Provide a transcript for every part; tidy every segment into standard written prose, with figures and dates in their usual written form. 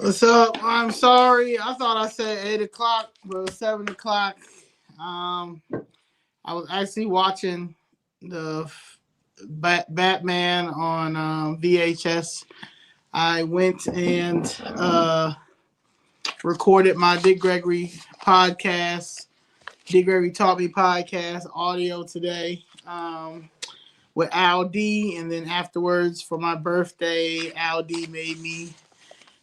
What's up? I'm sorry. I thought I said 8 o'clock, but it was 7 o'clock. I was actually watching the Batman on VHS. I went and recorded my Dick Gregory podcast, Dick Gregory Taught Me podcast audio today with Al D. And then afterwards, for my birthday, Al D made me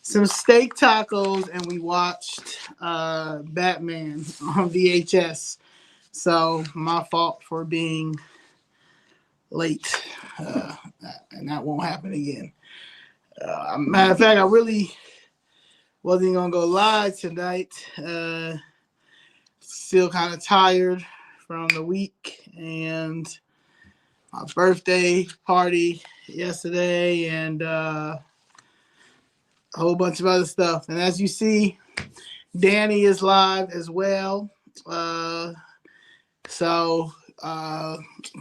some steak tacos, and we watched Batman on VHS. So my fault for being late, and that won't happen again. Matter of fact, I really wasn't gonna go live tonight. Still kind of tired from the week and my birthday party yesterday, and a whole bunch of other stuff. And as you see, Danny is live as well. So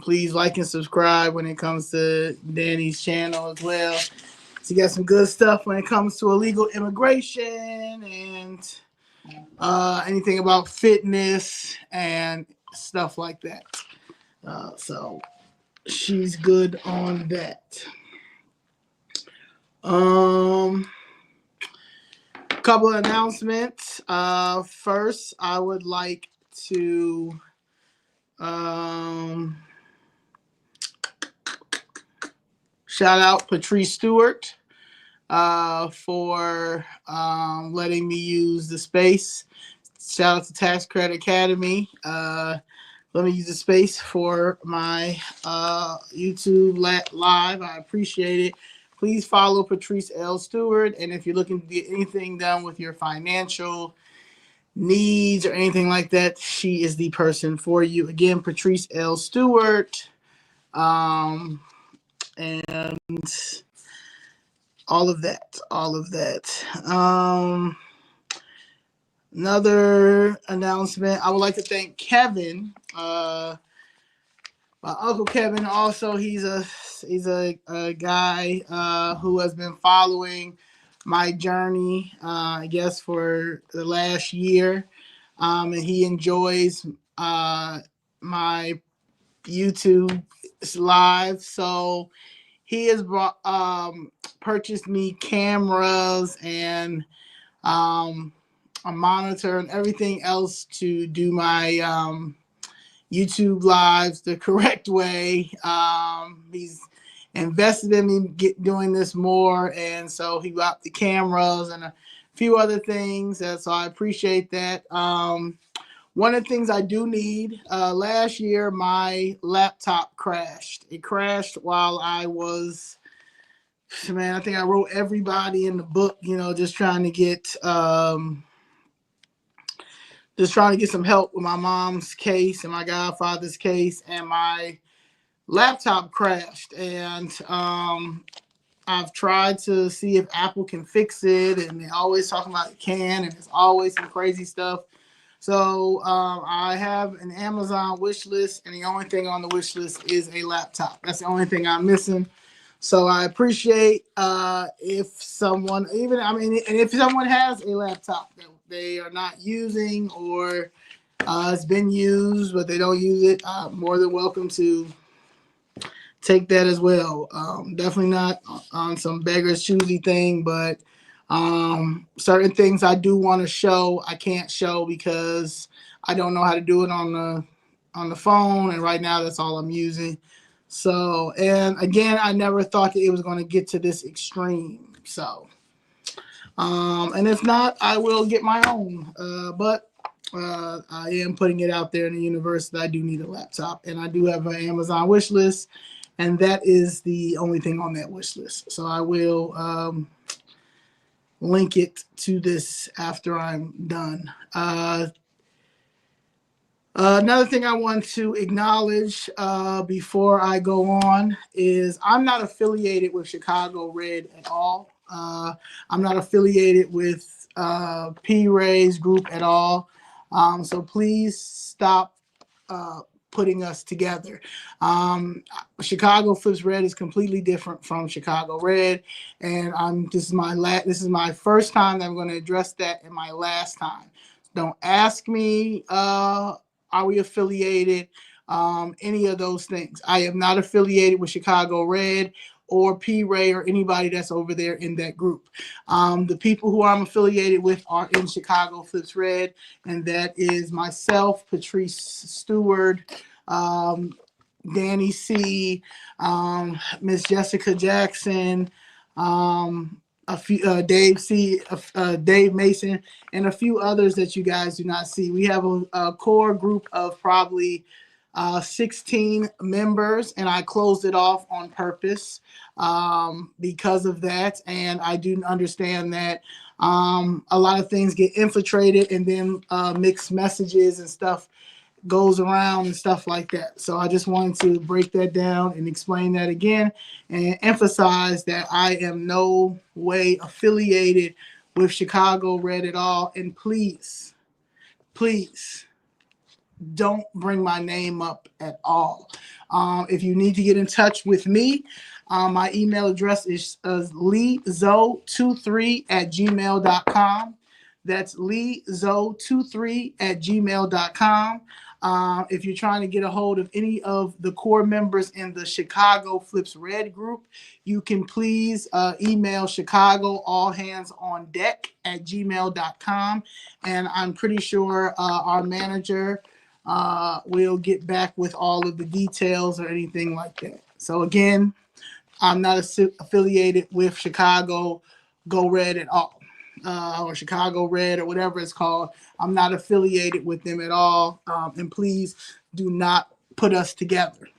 please like and subscribe when it comes to Danny's channel as well. So you got some good stuff when it comes to illegal immigration and anything about fitness and stuff like that. So she's good on that. Couple of announcements. First, I would like to shout out Patrice Stewart for letting me use the space. Shout out to Tax Credit Academy. Let me use the space for my YouTube live. I appreciate it. Please follow Patrice L. Stewart. And if you're looking to get anything done with your financial needs or anything like that, she is the person for you. Again, Patrice L. Stewart. And all of that. Another announcement. I would like to thank Kevin. My Uncle Kevin, also, he's a guy who has been following my journey, I guess, for the last year. And he enjoys my YouTube live. So he has purchased me cameras and a monitor and everything else to do my YouTube lives the correct way. He's invested in me doing this more, and so he got the cameras and a few other things, and so I appreciate that. One of the things I do need, last year my laptop crashed. It crashed while I was, I think I wrote everybody in the book, just trying to get some help with my mom's case and my godfather's case, and my laptop crashed. And I've tried to see if Apple can fix it, and they're always talking about it can, and it's always some crazy stuff. So I have an Amazon wish list, and the only thing on the wish list is a laptop. That's the only thing I'm missing. So I appreciate if someone, if someone has a laptop that they are not using, or it's been used but they don't use it, more than welcome to take that as well. Definitely not on some beggar's choosy thing, but certain things I do want to show, I can't show because I don't know how to do it on the phone, and right now that's all I'm using. So, and again, I never thought that it was going to get to this extreme. So, and if not, I will get my own. But I am putting it out there in the universe that I do need a laptop, and I do have an Amazon wish list, and that is the only thing on that wish list. So I will link it to this after I'm done. Another thing I want to acknowledge before I go on is I'm not affiliated with Chicago Red at all. I'm not affiliated with P. Ray's group at all. So please stop putting us together. Chicago Flips Red is completely different from Chicago Red, and this is my first time that I'm going to address that, and my last time. Don't ask me, are we affiliated? Any of those things. I am not affiliated with Chicago Red or P. Ray or anybody that's over there in that group. The people who I'm affiliated with are in Chicago Flips Red, and that is myself, Patrice Stewart, Danny C, Miss Jessica Jackson, a few Dave Mason, and a few others that you guys do not see. We have a core group of probably 16 members, and I closed it off on purpose because of that. And I do understand that a lot of things get infiltrated, and then mixed messages and stuff goes around and stuff like that. So I just wanted to break that down and explain that again and emphasize that I am no way affiliated with Chicago Red at all. And please, please don't bring my name up at all. If you need to get in touch with me, my email address is leezo23@gmail.com. That's leezo23@gmail.com. If you're trying to get a hold of any of the core members in the Chicago Flips Red group, you can please email Chicago allhandsondeck@gmail.com. And I'm pretty sure our manager we'll get back with all of the details or anything like that. So again, I'm not affiliated with Chicago Go Red at all, or Chicago Red or whatever it's called. I'm not affiliated with them at all. And please do not put us together.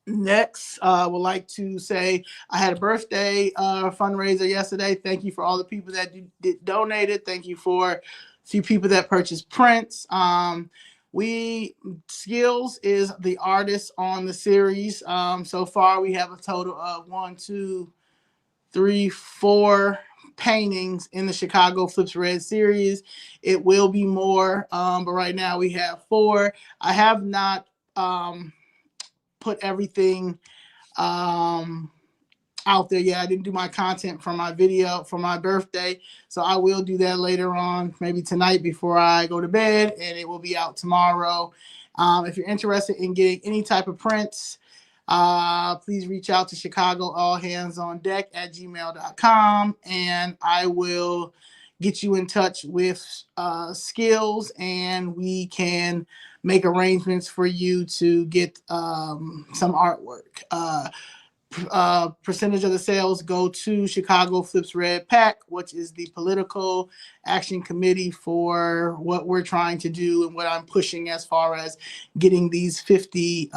Next, I would like to say I had a birthday fundraiser yesterday. Thank you for all the people that donated. Thank you for a few people that purchased prints. Skills is the artist on the series. So far, we have a total of 4 paintings in the Chicago Flips Red series. It will be more, but right now we have 4. I have not put everything out there yet. I didn't do my content for my video for my birthday, so I will do that later on, maybe tonight before I go to bed, and it will be out tomorrow. If you're interested in getting any type of prints, please reach out to Chicago allhandsondeck@gmail.com, and I will get you in touch with Skills, and we can make arrangements for you to get some artwork. Percentage of the sales go to Chicago Flips Red PAC, which is the political action committee for what we're trying to do and what I'm pushing as far as getting these 50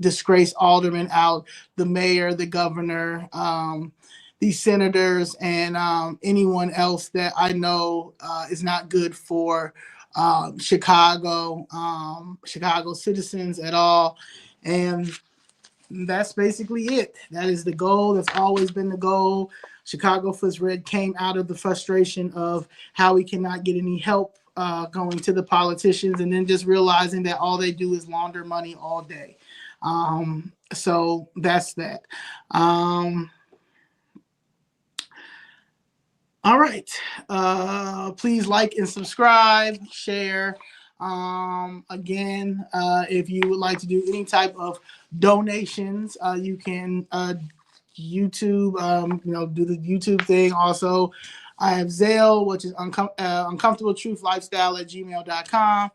disgraced aldermen out, the mayor, the governor, these senators, and anyone else that I know is not good for Chicago citizens at all. And that's basically it. That is the goal. That's always been the goal. Chicago Flips Red came out of the frustration of how we cannot get any help going to the politicians, and then just realizing that all they do is launder money all day. So that's that. All right. Please like and subscribe, share. Again, if you would like to do any type of donations, you can YouTube, do the YouTube thing. Also, I have Zelle, which is uncomfortabletruth.lifestyle@gmail.com.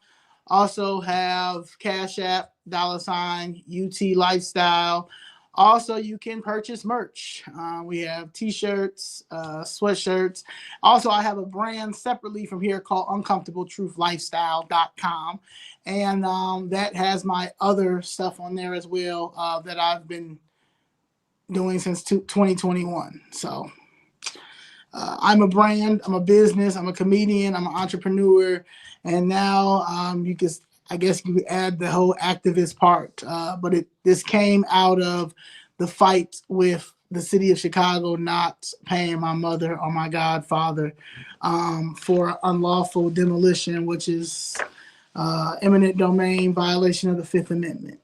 Also have Cash App, $UT Lifestyle. Also, you can purchase merch. We have t-shirts, sweatshirts. Also, I have a brand separately from here called uncomfortabletruithlifestyle.com. And that has my other stuff on there as well that I've been doing since 2021. So I'm a brand, I'm a business, I'm a comedian, I'm an entrepreneur. And now I guess you could add the whole activist part, but this came out of the fight with the city of Chicago not paying my mother or my godfather for unlawful demolition, which is eminent domain, violation of the Fifth Amendment.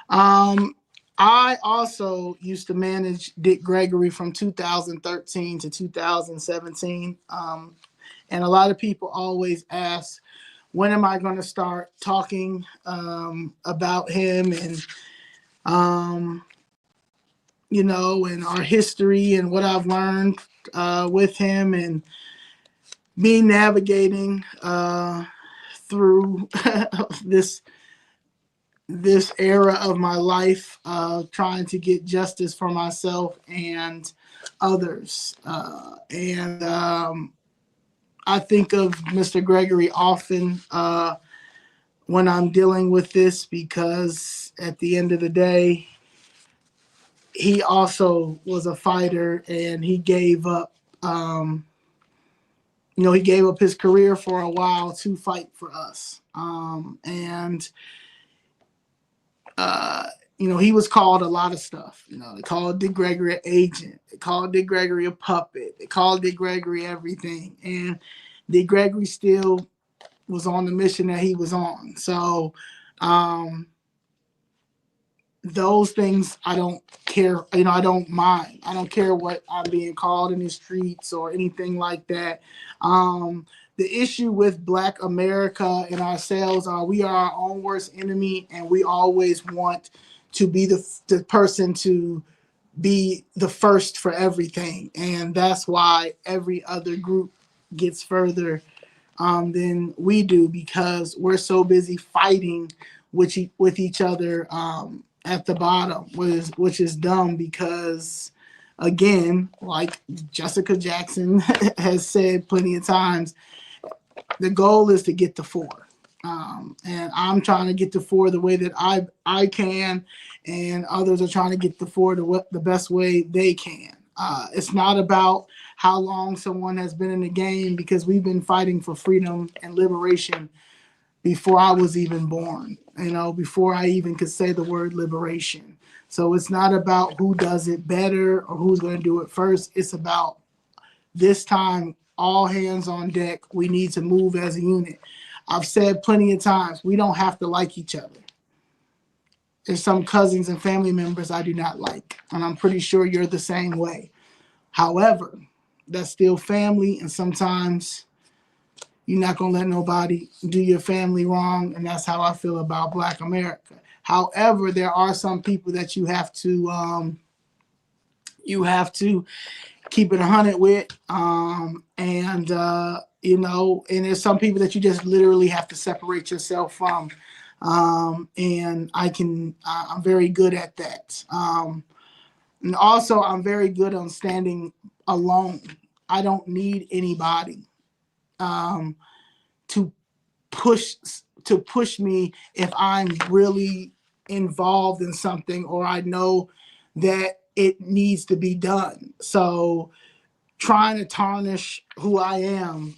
I also used to manage Dick Gregory from 2013 to 2017. And a lot of people always ask, when am I going to start talking about him and, and our history and what I've learned with him and me navigating through this era of my life, trying to get justice for myself and others. And I think of Mr. Gregory often when I'm dealing with this, because at the end of the day, he also was a fighter, and he gave up, he gave up his career for a while to fight for us. He was called a lot of stuff. They called Dick Gregory an agent. They called Dick Gregory a puppet. They called Dick Gregory everything. And Dick Gregory still was on the mission that he was on. So those things I don't care. I don't mind. I don't care what I'm being called in the streets or anything like that. The issue with Black America and ourselves are we are our own worst enemy, and we always want to be the person to be the first for everything. And that's why every other group gets further than we do, because we're so busy fighting with each other at the bottom, which is dumb, because, again, like Jessica Jackson has said plenty of times, the goal is to get to 4. And I'm trying to get to 4 the way that I can, and others are trying to get to 4 the best way they can. It's not about how long someone has been in the game, because we've been fighting for freedom and liberation before I was even born, before I even could say the word liberation. So it's not about who does it better or who's going to do it first. It's about this time, all hands on deck. We need to move as a unit. I've said plenty of times, we don't have to like each other. There's some cousins and family members I do not like, and I'm pretty sure you're the same way. However, that's still family, and sometimes you're not going to let nobody do your family wrong, and that's how I feel about Black America. However, there are some people that you have to keep it 100 with, and there's some people that you just literally have to separate yourself from, and I'm very good at that. And also, I'm very good on standing alone. I don't need anybody to push me if I'm really involved in something or I know that it needs to be done. So trying to tarnish who I am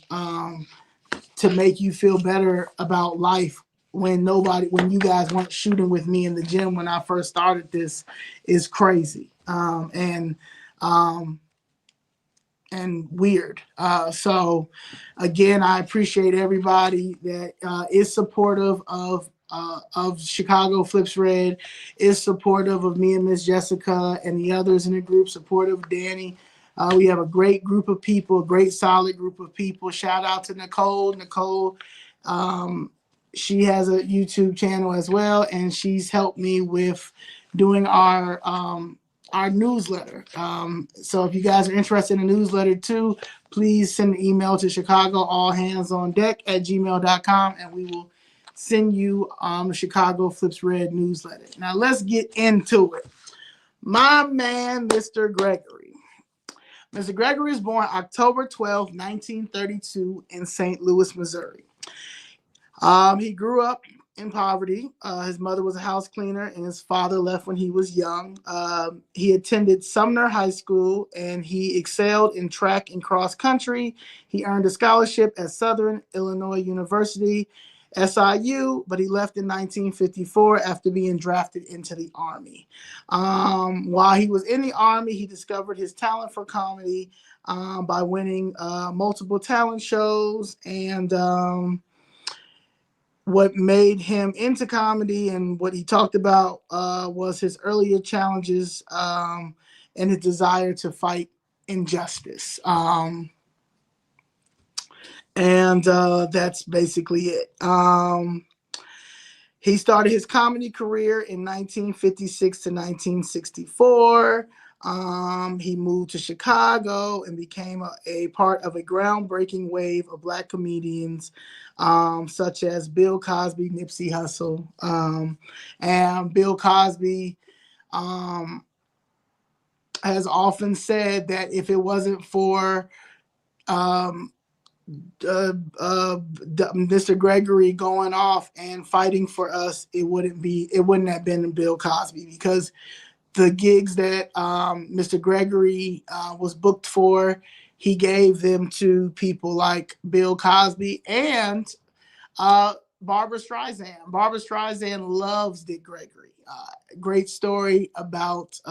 to make you feel better about life when you guys weren't shooting with me in the gym when I first started this is crazy and weird. So again, I appreciate everybody that is supportive of Chicago Flips Red, is supportive of me and Miss Jessica and the others in the group, supportive of Danny. We have a great group of people, a great solid group of people. Shout out to Nicole. Nicole, she has a YouTube channel as well, and she's helped me with doing our newsletter. So if you guys are interested in a newsletter too, please send an email to chicagoallhandsondeck@gmail.com, and we will send you the Chicago Flips Red newsletter. Now let's get into it. My man, Mr. Gregory. Mr. Gregory was born October 12, 1932 in St. Louis, Missouri. He grew up in poverty. His mother was a house cleaner, and his father left when he was young. He attended Sumner High School, and he excelled in track and cross country. He earned a scholarship at Southern Illinois University, SIU, but he left in 1954 after being drafted into the Army. While he was in the Army, he discovered his talent for comedy by winning multiple talent shows, and what made him into comedy and what he talked about was his earlier challenges and his desire to fight injustice. And that's basically it. He started his comedy career in 1956 to 1964. He moved to Chicago and became a part of a groundbreaking wave of Black comedians, such as Bill Cosby, Nipsey Hussle. And Bill Cosby has often said that if it wasn't for um, Mr. Gregory going off and fighting for us, it wouldn't have been Bill Cosby, because the gigs that Mr. Gregory was booked for, he gave them to people like Bill Cosby and Barbra Streisand. Barbra Streisand loves Dick Gregory. Great story about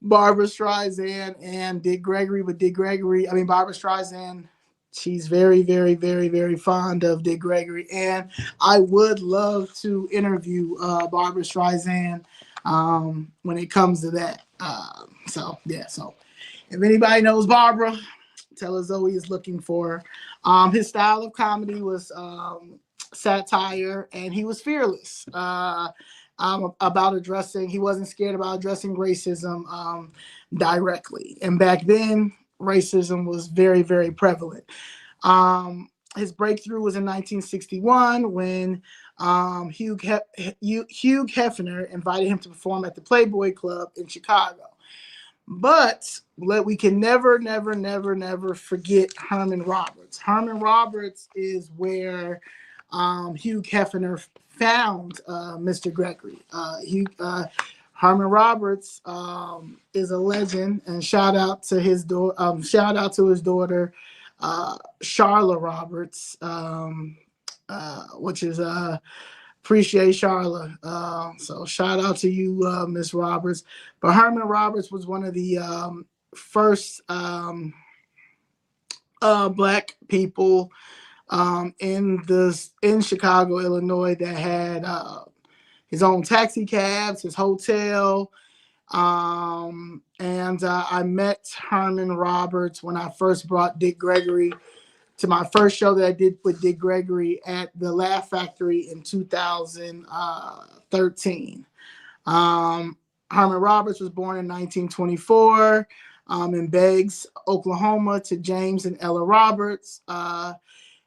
Barbra Streisand and Dick Gregory. But Barbra Streisand, she's very, very, very, very fond of Dick Gregory. And I would love to interview Barbra Streisand when it comes to that. So if anybody knows Barbara, tell her Zoe is looking for her. His style of comedy was satire, and he was fearless about addressing. He wasn't scared about addressing racism directly. And back then, racism was very, very prevalent. His breakthrough was in 1961 when Hugh Hefner invited him to perform at the Playboy Club in Chicago. But we can never, never, never, never forget Herman Roberts. Herman Roberts is where Hugh Hefner found Mr. Gregory. Herman Roberts is a legend, and shout out to his daughter, Charla Roberts, which is appreciate Charla. So shout out to you, Miss Roberts. But Herman Roberts was one of the first Black people in Chicago, Illinois, that had his own taxi cabs, his hotel. And I met Herman Roberts when I first brought Dick Gregory to my first show that I did with Dick Gregory at the Laugh Factory in 2013. Herman Roberts was born in 1924 in Beggs, Oklahoma, to James and Ella Roberts.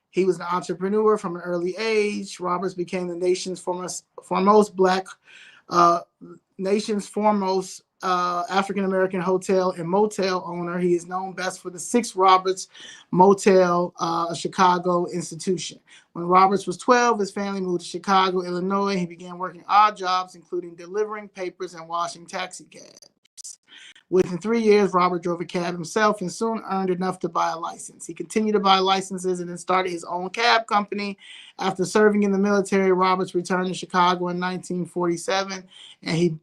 He was an entrepreneur from an early age. Roberts became the nation's foremost African-American hotel and motel owner. He is known best for the Six Roberts Motel, a Chicago institution. When Roberts was 12, his family moved to Chicago, Illinois. He began working odd jobs, including delivering papers and washing taxi cabs. Within 3 years, Robert drove a cab himself and soon earned enough to buy a license. He continued to buy licenses and then started his own cab company. After serving in the military, Roberts returned to Chicago in 1947, and he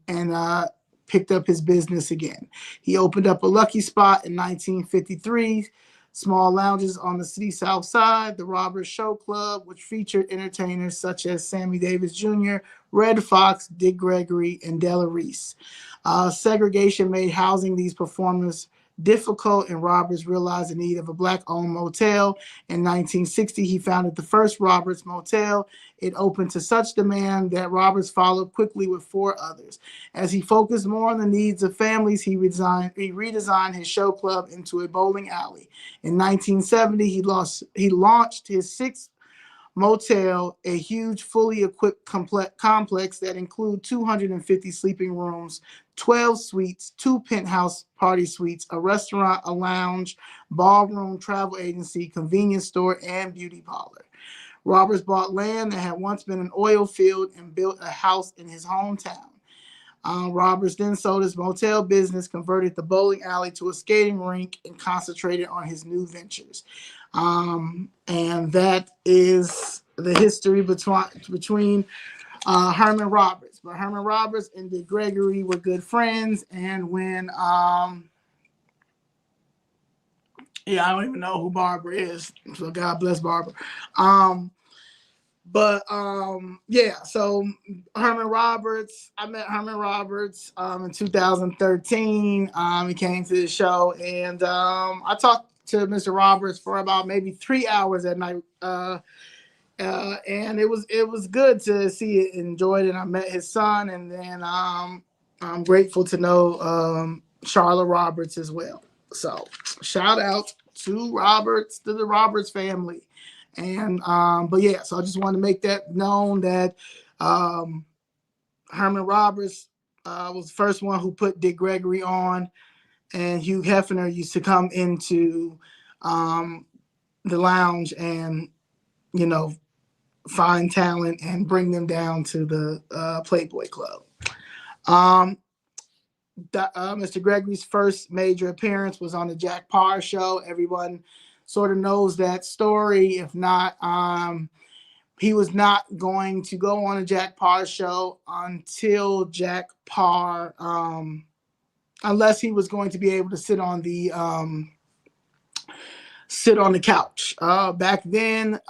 picked up his business again. He opened up a Lucky Spot in 1953, small lounges on the city's south side, the Roberts Show Club, which featured entertainers such as Sammy Davis Jr., Red Fox, Dick Gregory, and Della Reese. Segregation made housing these performers difficult, and Roberts realized the need of a Black-owned motel. In 1960, he founded the first Roberts Motel. It opened to such demand that Roberts followed quickly with 4 others. As he focused more on the needs of families, he redesigned his show club into a bowling alley. In 1970, he launched his 6th motel, a huge, fully equipped complex that include 250 sleeping rooms, 12 suites, 2 penthouse party suites, a restaurant, a lounge, ballroom, travel agency, convenience store, and beauty parlor. Roberts bought land that had once been an oil field and built a house in his hometown. Roberts then sold his motel business, converted the bowling alley to a skating rink, and concentrated on his new ventures. And that is the history between Herman Roberts. But Herman Roberts and Dick Gregory were good friends. And when, I don't even know who Barbara is, so God bless Barbara. But yeah, so Herman Roberts, I met Herman Roberts in 2013. He came to the show, and I talked to Mr. Roberts for about maybe 3 hours at night. And it was good to see it, enjoyed it. I met his son, and then I'm grateful to know Charlotte Roberts as well. So shout out to Roberts, to the Roberts family. And but yeah, so I just wanted to make that known that um, Herman Roberts was the first one who put Dick Gregory on, and Hugh Hefner used to come into um, the lounge and you know find talent and bring them down to the Playboy Club. Um, Mr. Gregory's first major appearance was on the Jack Parr show. Everyone sort of knows that story. If not, he was not going to go on a Jack Parr show until Jack Parr, unless he was going to be able to sit on the couch. Back then,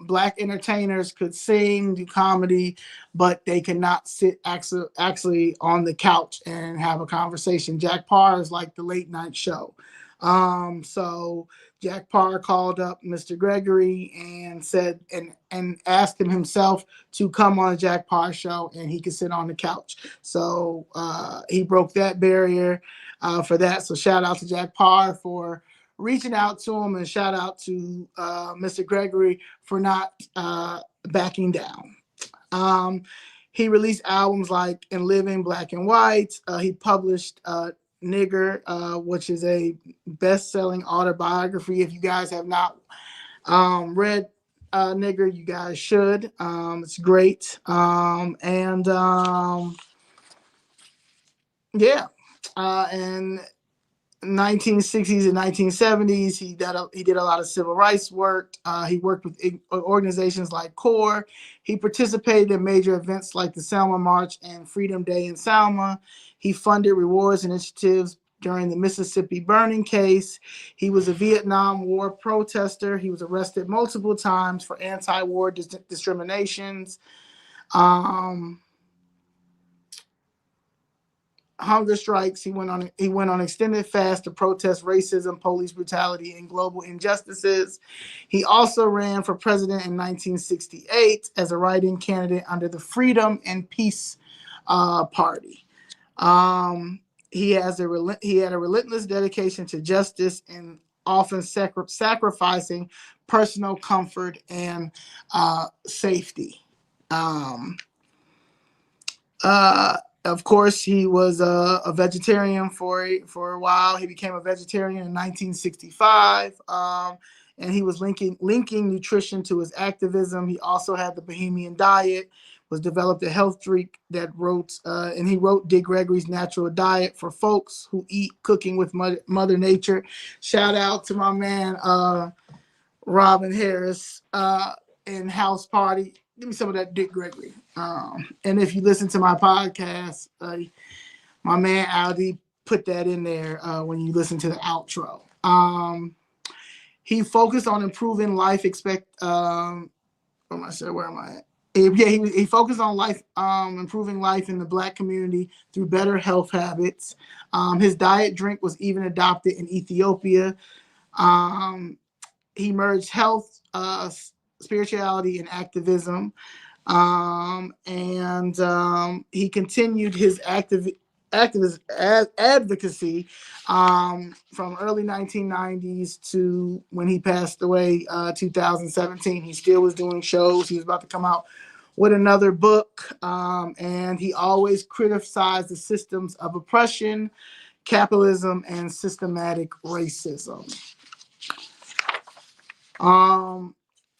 black entertainers could sing, do comedy, but they could not sit actually on the couch and have a conversation. Jack Parr is like the late night show. So Jack Parr called up Mr. Gregory and said and asked him himself to come on a Jack Parr show and he could sit on the couch. So he broke that barrier for that. So shout out to Jack Parr for reaching out to him, and shout out to Mr. Gregory for not backing down. He released albums like In Living, Black and White. He published Nigger, which is a best-selling autobiography. If you guys have not read Nigger, you guys should. It's great. And yeah. And 1960s and 1970s, he did a lot of civil rights work. He worked with organizations like CORE. He participated in major events like the Selma March and Freedom Day in Selma. He funded rewards initiatives during the Mississippi burning case. He was a Vietnam War protester. He was arrested multiple times for anti-war discriminations. Hunger strikes. He went on extended fast to protest racism, police brutality, and global injustices. He also ran for president in 1968 as a write-in candidate under the Freedom and Peace Party. He had a relentless dedication to justice and often sacrificing personal comfort and safety. Of course, he was a vegetarian for a while. He became a vegetarian in 1965, and he was linking nutrition to his activism. He also had the Bohemian diet, was developed a health drink that and he wrote Dick Gregory's Natural Diet for folks who eat, cooking with Mother Nature. Shout out to my man Robin Harris in House Party. Give me some of that Dick Gregory. And if you listen to my podcast, my man Aldi put that in there when you listen to the outro. He focused on improving life where am I at? He focused on improving life in the Black community through better health habits. His diet drink was even adopted in Ethiopia. He merged health, spirituality, and activism. He continued his advocacy from early 1990s to when he passed away 2017. He still was doing shows. He was about to come out with another book, and he always criticized the systems of oppression, capitalism, and systematic racism.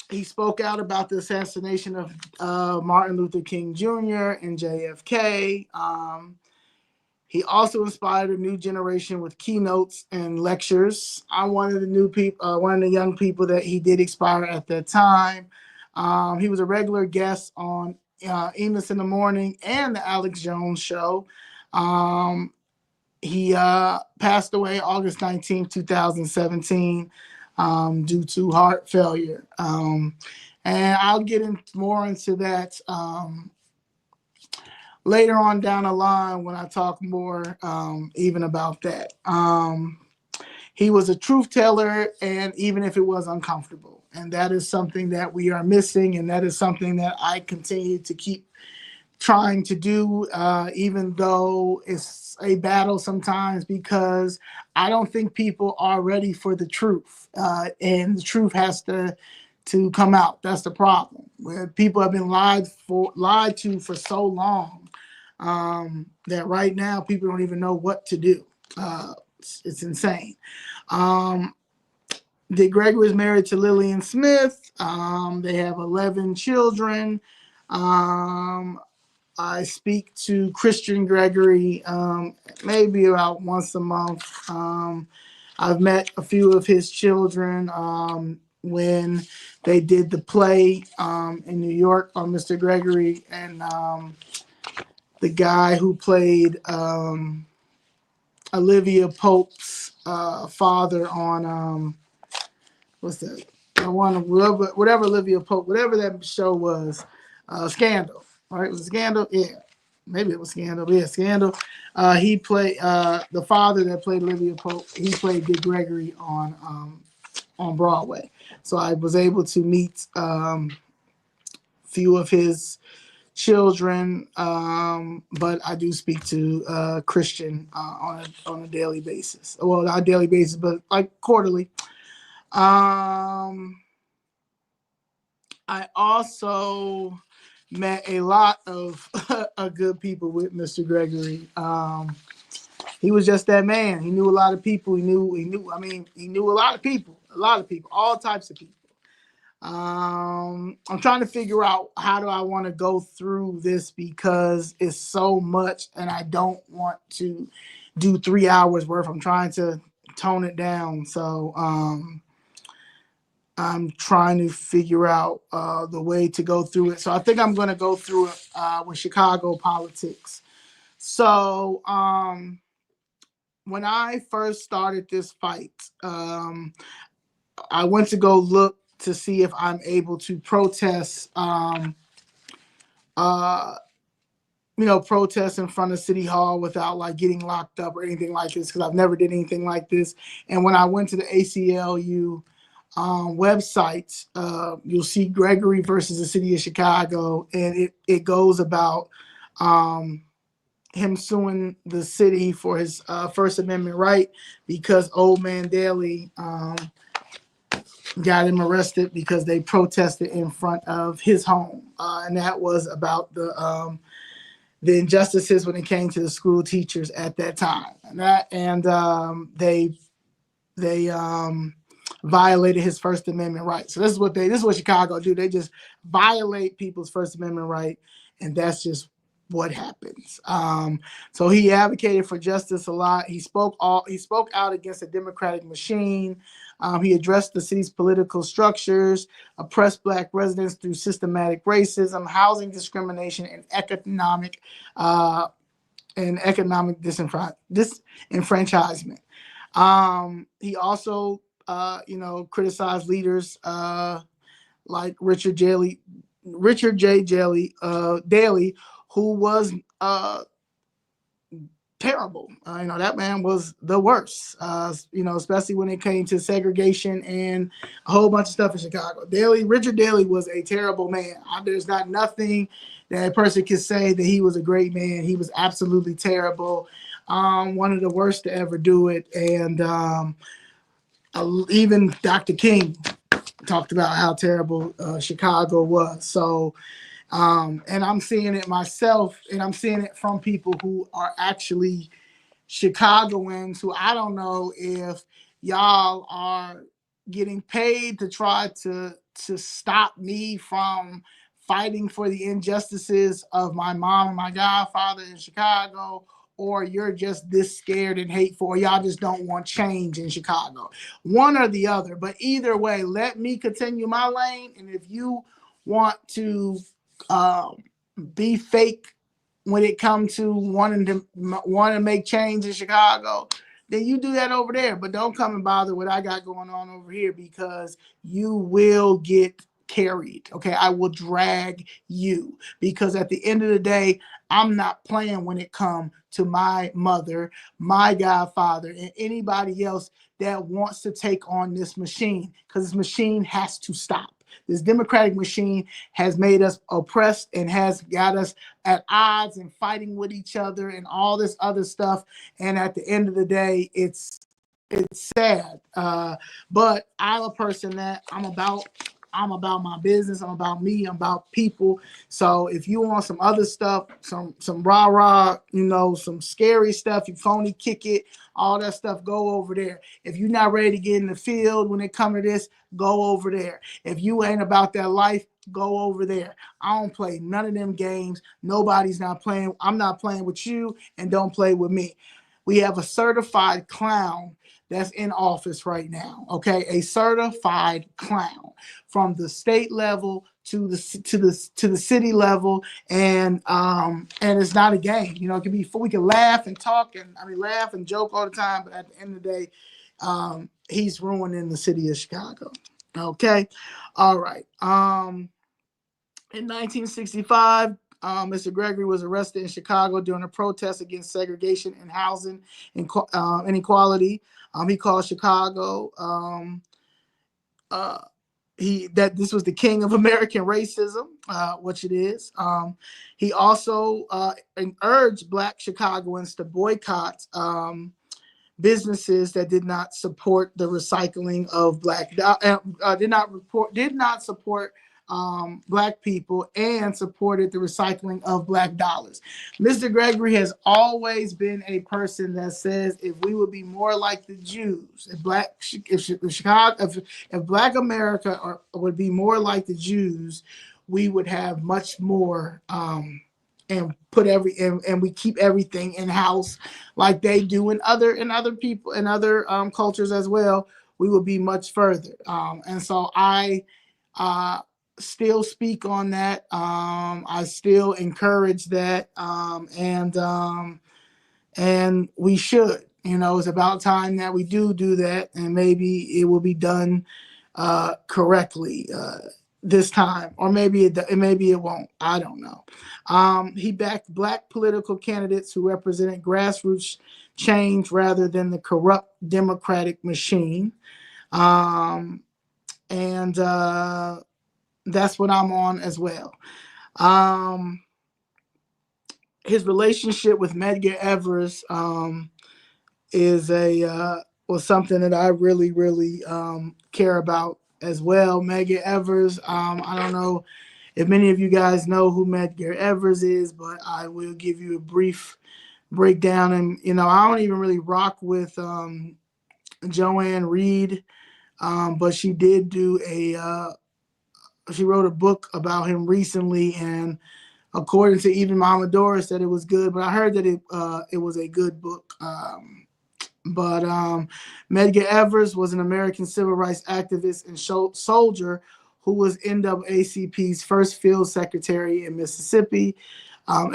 He spoke out about the assassination of Martin Luther King Jr. and JFK. He also inspired a new generation with keynotes and lectures. I'm one of the young people that he did inspire at that time. He was a regular guest on Enos in the Morning and the Alex Jones Show. He passed away August 19, 2017. Due to heart failure. And I'll get more into that later on down the line when I talk more even about that. He was a truth teller, and even if it was uncomfortable. And that is something that we are missing, and that is something that I continue to keep trying to do, even though it's a battle sometimes, because I don't think people are ready for the truth, and the truth has to come out. That's the problem. Where people have been lied to for so long, that right now people don't even know what to do. It's insane. Dick Gregory is married to Lillian Smith. They have 11 children. I speak to Christian Gregory maybe about once a month. I've met a few of his children when they did the play in New York on Mr. Gregory, and the guy who played Olivia Pope's father on what's that? I want whatever Olivia Pope, whatever that show was, Scandal. Right? Was it Scandal? Yeah, maybe it was Scandal. Yeah, Scandal. He played the father that played Olivia Pope. He played Dick Gregory on Broadway. So I was able to meet few of his children, but I do speak to Christian on a daily basis. Well, not a daily basis, but like quarterly. I also met a lot of good people with Mr. Gregory. He was just that man. He knew a lot of people. He knew a lot of people, all types of people. I'm trying to figure out how do I want to go through this, because it's so much and I don't want to do 3 hours worth. I'm trying to tone it down. So I'm trying to figure out the way to go through it. So I think I'm going to go through it with Chicago politics. So when I first started this fight, I went to go look to see if I'm able to protest, protest in front of City Hall without like getting locked up or anything like this, because I've never did anything like this. And when I went to the ACLU website, you'll see Gregory versus the city of Chicago, and it goes about him suing the city for his First Amendment right, because Old Man Daly got him arrested because they protested in front of his home, and that was about the injustices when it came to the school teachers at that time, and they violated his First Amendment right. So this is what Chicago do. They just violate people's First Amendment right, and that's just what happens. So he advocated for justice a lot. He spoke out against the Democratic machine. He addressed the city's political structures, oppressed Black residents through systematic racism, housing discrimination, and economic disenfranchisement. He also, criticized leaders like Richard J. Daley, who was terrible. That man was the worst, especially when it came to segregation and a whole bunch of stuff in Chicago. Richard Daley was a terrible man. There's not nothing that a person can say that he was a great man. He was absolutely terrible. One of the worst to ever do it. And even Dr. King talked about how terrible Chicago was. So, and I'm seeing it myself, and I'm seeing it from people who are actually Chicagoans, who I don't know if y'all are getting paid to try to stop me from fighting for the injustices of my mom and my godfather in Chicago, or you're just this scared and hateful, or y'all just don't want change in Chicago. One or the other. But either way, let me continue my lane. And if you want to be fake when it comes to wanting to make change in Chicago, then you do that over there. But don't come and bother what I got going on over here, because you will get carried. Okay, I will drag you, because at the end of the day, I'm not playing when it comes to my mother, my godfather, and anybody else that wants to take on this machine, because this machine has to stop. This democratic machine has made us oppressed and has got us at odds and fighting with each other and all this other stuff. And at the end of the day, it's sad. But I'm a person that I'm about my business. I'm about me. I'm about people. So if you want some other stuff, some rah-rah, some scary stuff, you phony kick it, all that stuff, go over there. If you're not ready to get in the field when it comes to this, go over there. If you ain't about that life, go over there. I don't play none of them games. Nobody's not playing. I'm not playing with you, and don't play with me. We have a certified clown that's in office right now. Okay, a certified clown from the state level to the city level, and it's not a game. It can be. We can laugh and talk, and laugh and joke all the time, but at the end of the day, he's ruining the city of Chicago. Okay, all right. In 1965. Mr. Gregory was arrested in Chicago during a protest against segregation in housing and inequality. He called Chicago. This was the king of American racism, which it is. He also urged Black Chicagoans to boycott businesses that did not support the recycling of did not support Black people and supported the recycling of Black dollars. Mr. Gregory has always been a person that says if we would be more like the Jews, if Black America would be more like the Jews, we would have much more and we keep everything in house like they do in other people in other cultures as well. We would be much further. And so I still speak on that. I still encourage that, and we should. It's about time that we do that, and maybe it will be done correctly this time, or maybe it won't. I don't know. He backed Black political candidates who represented grassroots change rather than the corrupt democratic machine, and that's what I'm on as well. His relationship with Medgar Evers was something that I really, really care about as well. Medgar Evers, I don't know if many of you guys know who Medgar Evers is, but I will give you a brief breakdown. And I don't even really rock with Joanne Reed, but she did do she wrote a book about him recently, and according to even Mama Doris, said it was good. But I heard that it was a good book. But Medgar Evers was an American civil rights activist and soldier who was NAACP's first field secretary in Mississippi.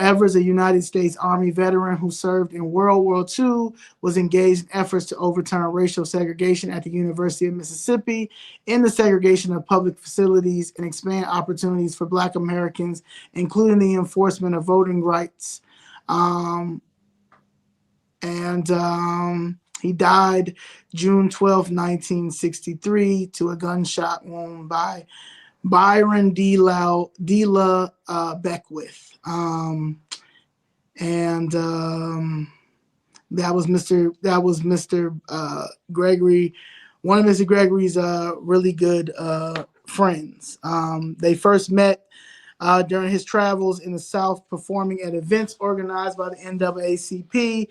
Evers, a United States Army veteran who served in World War II, was engaged in efforts to overturn racial segregation at the University of Mississippi, in the segregation of public facilities, and expand opportunities for Black Americans, including the enforcement of voting rights. He died June 12, 1963, to a gunshot wound by Byron D. Beckwith. That was Mr. Gregory, one of Mr. Gregory's really good friends. They first met during his travels in the South, performing at events organized by the NAACP.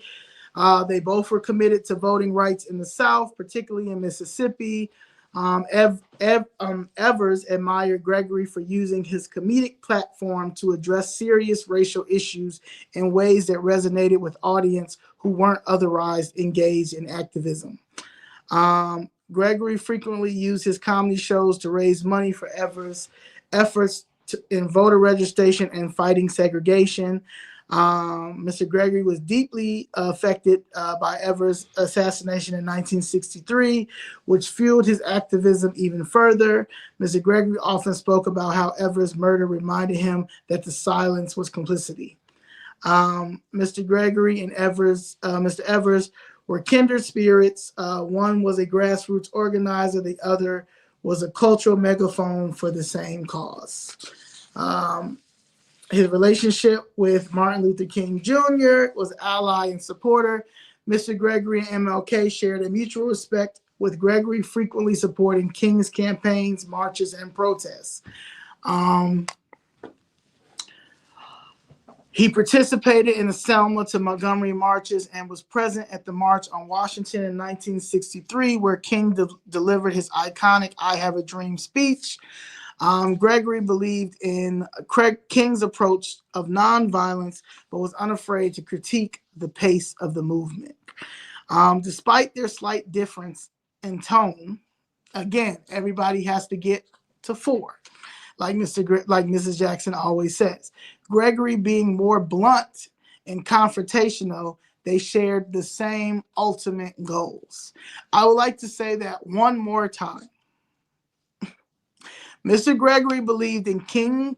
They both were committed to voting rights in the South, particularly in Mississippi. Evers admired Gregory for using his comedic platform to address serious racial issues in ways that resonated with audience who weren't otherwise engaged in activism. Gregory frequently used his comedy shows to raise money for Evers' efforts in voter registration and fighting segregation. Mr. Gregory was deeply affected by Evers' assassination in 1963, which fueled his activism even further. Mr. Gregory often spoke about how Evers' murder reminded him that the silence was complicity. Mr. Gregory and Mr. Evers were kindred spirits. One was a grassroots organizer, the other was a cultural megaphone for the same cause. His relationship with Martin Luther King Jr. was ally and supporter. Mr. Gregory and MLK shared a mutual respect, with Gregory frequently supporting King's campaigns, marches, and protests. He participated in the Selma to Montgomery marches and was present at the March on Washington in 1963, where King delivered his iconic I Have a Dream speech. Gregory believed in King's approach of nonviolence, but was unafraid to critique the pace of the movement. Despite their slight difference in tone, again, everybody has to get to 4, like Mrs. Jackson always says. Gregory being more blunt and confrontational, they shared the same ultimate goals. I would like to say that one more time. Mr. Gregory believed in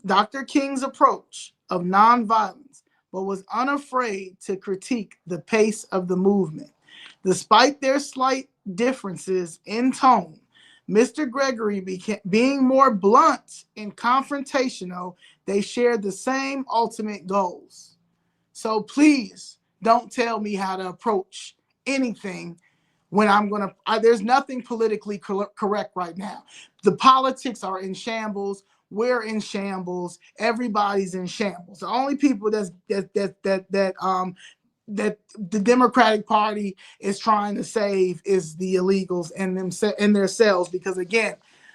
Dr. King's approach of nonviolence, but was unafraid to critique the pace of the movement. Despite their slight differences in tone, Mr. Gregory being more blunt and confrontational, they shared the same ultimate goals. So please don't tell me how to approach anything when there's nothing politically correct right now. The politics are in shambles. We're in shambles. Everybody's in shambles. The only people that the Democratic Party is trying to save is the illegals and themselves, because again,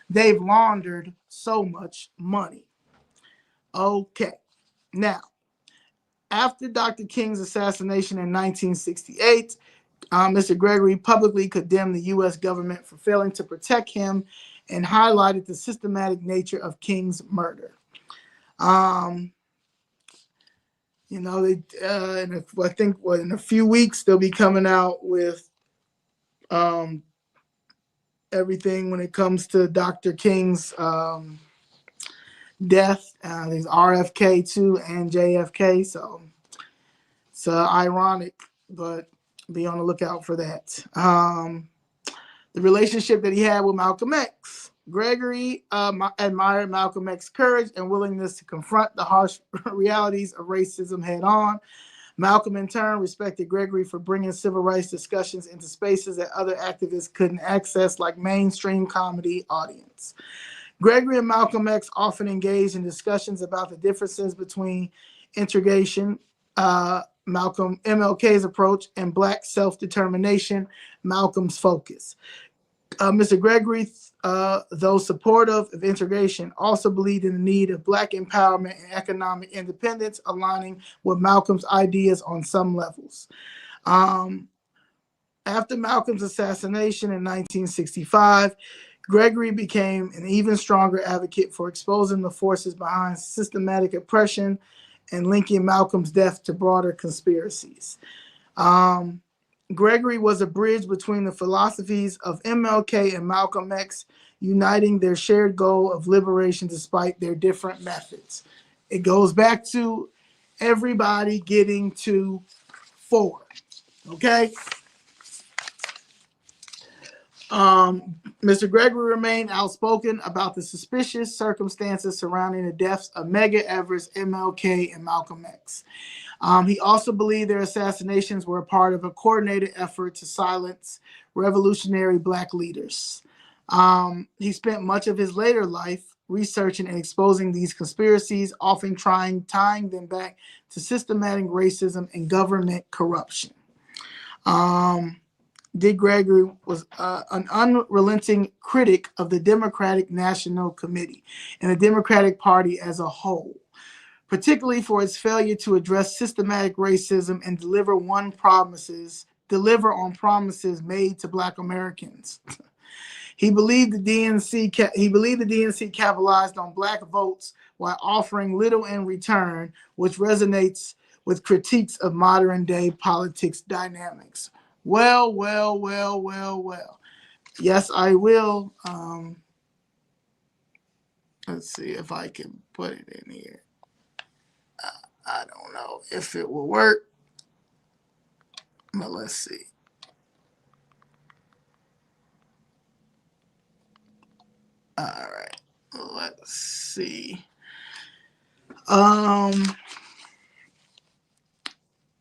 they've laundered so much money. Okay, now, after Dr. King's assassination in 1968, Mr. Gregory publicly condemned the U.S. government for failing to protect him and highlighted the systematic nature of King's murder. I think in a few weeks they'll be coming out with everything when it comes to Dr. King's death. There's RFK too and JFK, so it's ironic, but be on the lookout for that. The relationship that he had with Malcolm X. Gregory admired Malcolm X's courage and willingness to confront the harsh realities of racism head on. Malcolm, in turn, respected Gregory for bringing civil rights discussions into spaces that other activists couldn't access, like mainstream comedy audience. Gregory and Malcolm X often engaged in discussions about the differences between integration, MLK's approach, and Black self-determination, Malcolm's focus. Mr. Gregory, though supportive of integration, also believed in the need of Black empowerment and economic independence, aligning with Malcolm's ideas on some levels. After Malcolm's assassination in 1965, Gregory became an even stronger advocate for exposing the forces behind systematic oppression and linking Malcolm's death to broader conspiracies. Gregory was a bridge between the philosophies of MLK and Malcolm X, uniting their shared goal of liberation despite their different methods. It goes back to everybody getting to 4, okay? Mr. Gregory remained outspoken about the suspicious circumstances surrounding the deaths of Medgar Evers, MLK, and Malcolm X. He also believed their assassinations were a part of a coordinated effort to silence revolutionary Black leaders. He spent much of his later life researching and exposing these conspiracies, often tying them back to systematic racism and government corruption. Dick Gregory was an unrelenting critic of the Democratic National Committee and the Democratic Party as a whole, particularly for its failure to address systematic racism and deliver on promises made to Black Americans. He believed the DNC capitalized on Black votes while offering little in return, which resonates with critiques of modern day politics dynamics. Well, well, well, well, well. Yes, I will. Let's see if I can put it in here. I don't know if it will work, but let's see. All right, let's see.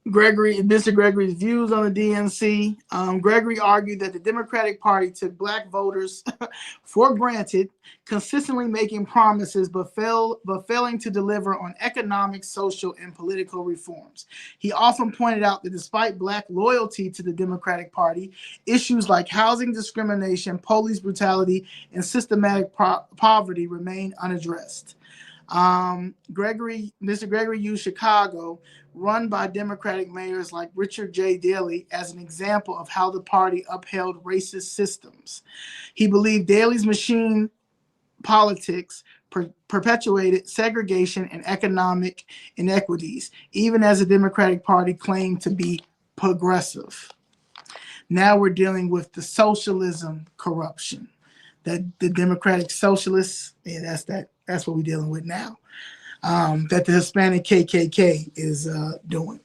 Mr. Gregory's views on the DNC. Gregory argued that the Democratic Party took black voters for granted, consistently making promises but failing to deliver on economic, social, and political reforms. He often pointed out that despite black loyalty to the Democratic Party, issues like housing discrimination, police brutality, and systematic poverty remain unaddressed. Mr. Gregory used Chicago, run by Democratic mayors like Richard J. Daley, as an example of how the party upheld racist systems. He believed Daley's machine politics perpetuated segregation and economic inequities, even as the Democratic Party claimed to be progressive. Now we're dealing with the socialism corruption. That the Democratic Socialists, that's what we're dealing with now. That the Hispanic KKK is doing.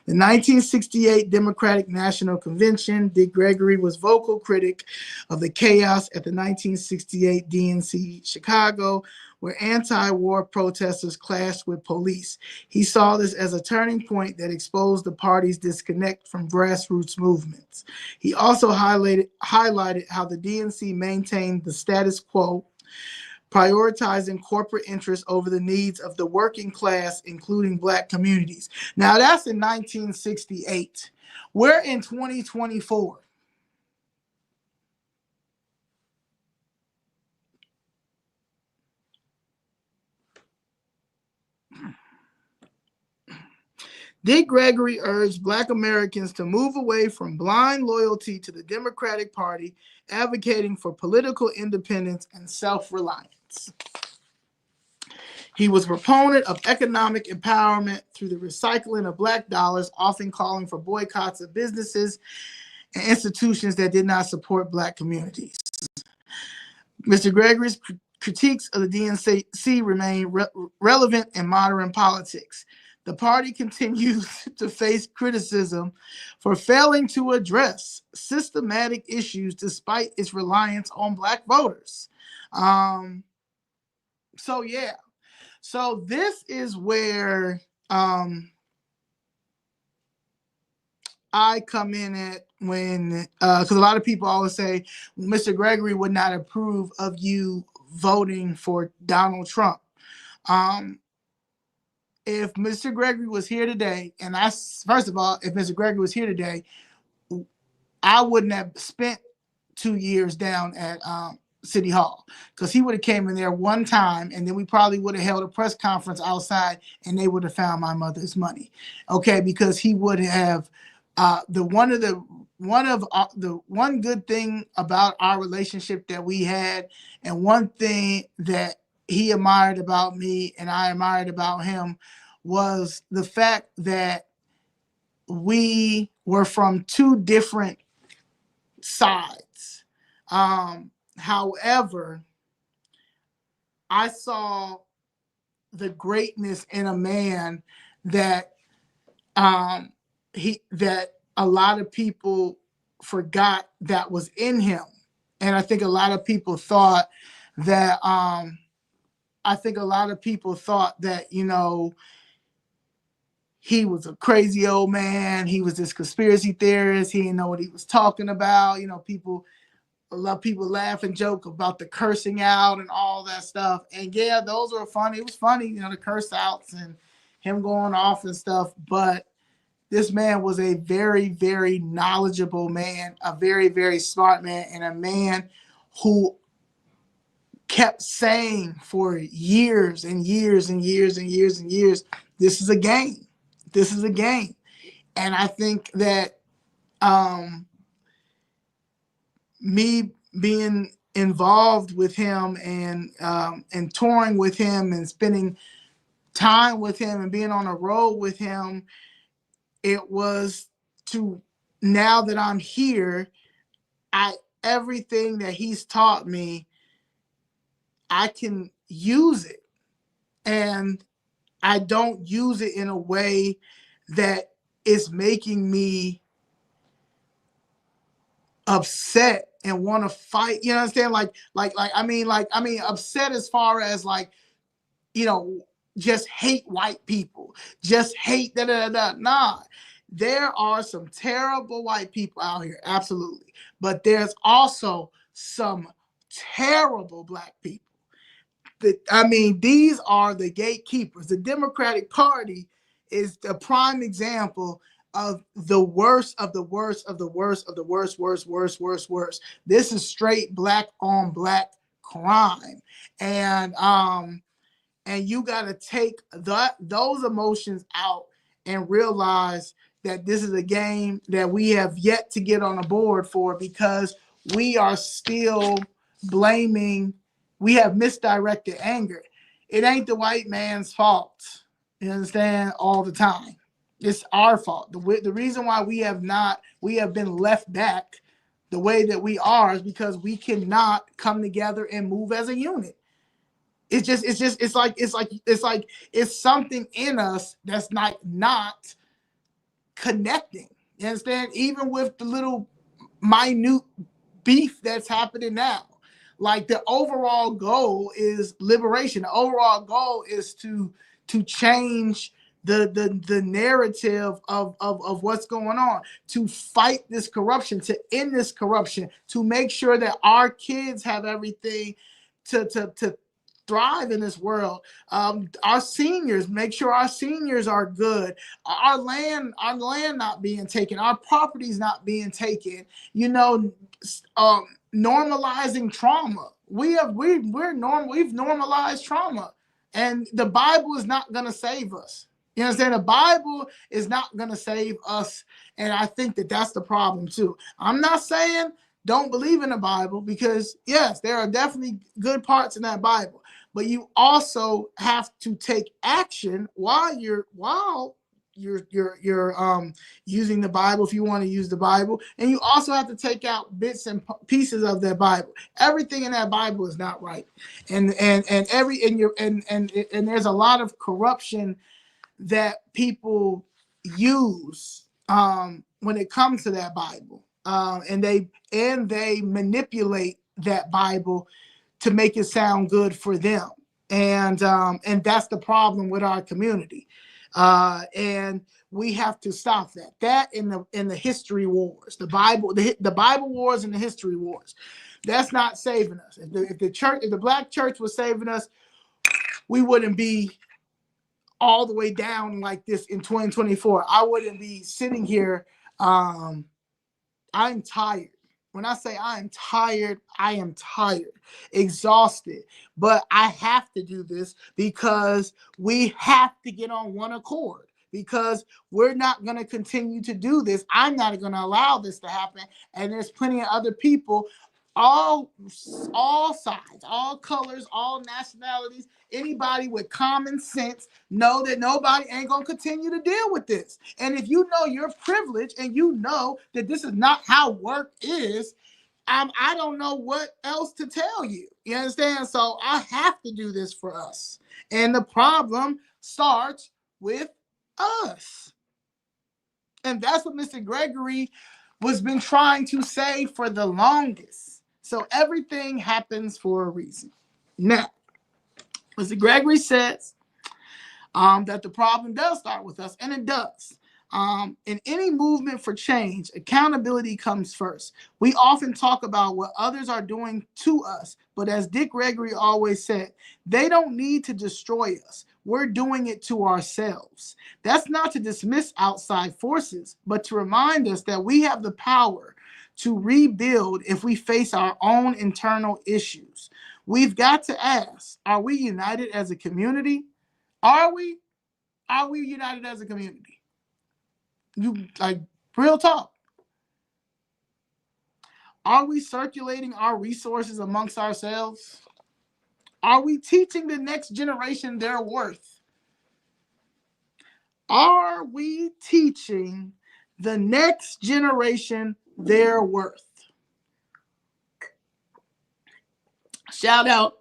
The 1968 Democratic National Convention, Dick Gregory was vocal critic of the chaos at the 1968 DNC Chicago, where anti-war protesters clashed with police. He saw this as a turning point that exposed the party's disconnect from grassroots movements. He also highlighted how the DNC maintained the status quo, prioritizing corporate interests over the needs of the working class, including black communities. Now, that's in 1968. We're in 2024. Dick Gregory urged Black Americans to move away from blind loyalty to the Democratic Party, advocating for political independence and self-reliance. He was a proponent of economic empowerment through the recycling of Black dollars, often calling for boycotts of businesses and institutions that did not support Black communities. Mr. Gregory's critiques of the DNC remain relevant in modern politics. The party continues to face criticism for failing to address systematic issues despite its reliance on Black voters. So this is where I come in at when, because a lot of people always say Mr. Gregory would not approve of you voting for Donald Trump. If Mr. Gregory was here today, and first of all, if Mr. Gregory was here today, I wouldn't have spent 2 years down at City Hall, because he would have came in there one time, and then we probably would have held a press conference outside, and they would have found my mother's money. Okay, because he would have the one good thing about our relationship that we had, and one thing that he admired about me and I admired about him, was the fact that we were from two different sides. However, I saw the greatness in a man that that a lot of people forgot that was in him. And I think a lot of people thought that you know, he was a crazy old man. He was this conspiracy theorist. He didn't know what he was talking about. You know, a lot of people laugh and joke about the cursing out and all that stuff. And yeah, those were funny. It was funny, you know, the curse outs and him going off and stuff. But this man was a very, very knowledgeable man, a very, very smart man, and a man who kept saying for years and years and years and years and years, this is a game. This is a game. And I think that me being involved with him and touring with him and spending time with him and being on a road with him It was to, now that I'm here, everything that he's taught me, I can use it. And I don't use it in a way that is making me upset and want to fight. You understand? I mean, upset as far as like, just hate white people, just hate da da da. Nah, there are some terrible white people out here, absolutely, but there's also some terrible black people. I mean, these are the gatekeepers. The Democratic Party is the prime example of the worst of the worst of the worst of the worst. This is straight black on black crime, and you got to take those emotions out and realize that this is a game that we have yet to get on a board for, because we are still blaming. We have misdirected anger. It ain't the white man's fault. You understand? All the time. It's our fault. The reason why we have been left back the way that we are is because we cannot come together and move as a unit. It's something in us that's not connecting. You understand? Even with the little minute beef that's happening now. Like, the overall goal is liberation. The overall goal is to change the narrative of what's going on, to fight this corruption, to end this corruption, to make sure that our kids have everything to thrive in this world. Our seniors, make sure our seniors are good. Our land not being taken, our properties not being taken. Normalizing trauma. We've normalized trauma, and the Bible is not going to save us. You understand? The Bible is not going to save us, and I think that that's the problem too. I'm not saying don't believe in the Bible, because yes, there are definitely good parts in that Bible, but you also have to take action while you're using the Bible, if you want to use the Bible, and you also have to take out bits and pieces of that Bible. Everything in that Bible is not right, and there's a lot of corruption that people use when it comes to that Bible, and they manipulate that Bible to make it sound good for them, and that's the problem with our community. And we have to stop that. That in the history wars, the Bible wars and the history wars, that's not saving us. If the black church was saving us, we wouldn't be all the way down like this in 2024. I wouldn't be sitting here. I'm tired. When I say I am tired, exhausted. But I have to do this because we have to get on one accord, because we're not going to continue to do this. I'm not going to allow this to happen. And there's plenty of other people, all sides, all colors, all nationalities, anybody with common sense, know that nobody ain't going to continue to deal with this. And if you know you're privileged and you know that this is not how work is, I don't know what else to tell you. You understand? So I have to do this for us. And the problem starts with us. And that's what Mr. Gregory was been trying to say for the longest. So everything happens for a reason. Now, Mr. Gregory says that the problem does start with us, and it does. In any movement for change, accountability comes first. We often talk about what others are doing to us, but as Dick Gregory always said, they don't need to destroy us. We're doing it to ourselves. That's not to dismiss outside forces, but to remind us that we have the power to rebuild if we face our own internal issues. We've got to ask, are we united as a community? Are we united as a community? Real talk. Are we circulating our resources amongst ourselves? Are we teaching the next generation their worth? Are we teaching the next generation their worth? Shout out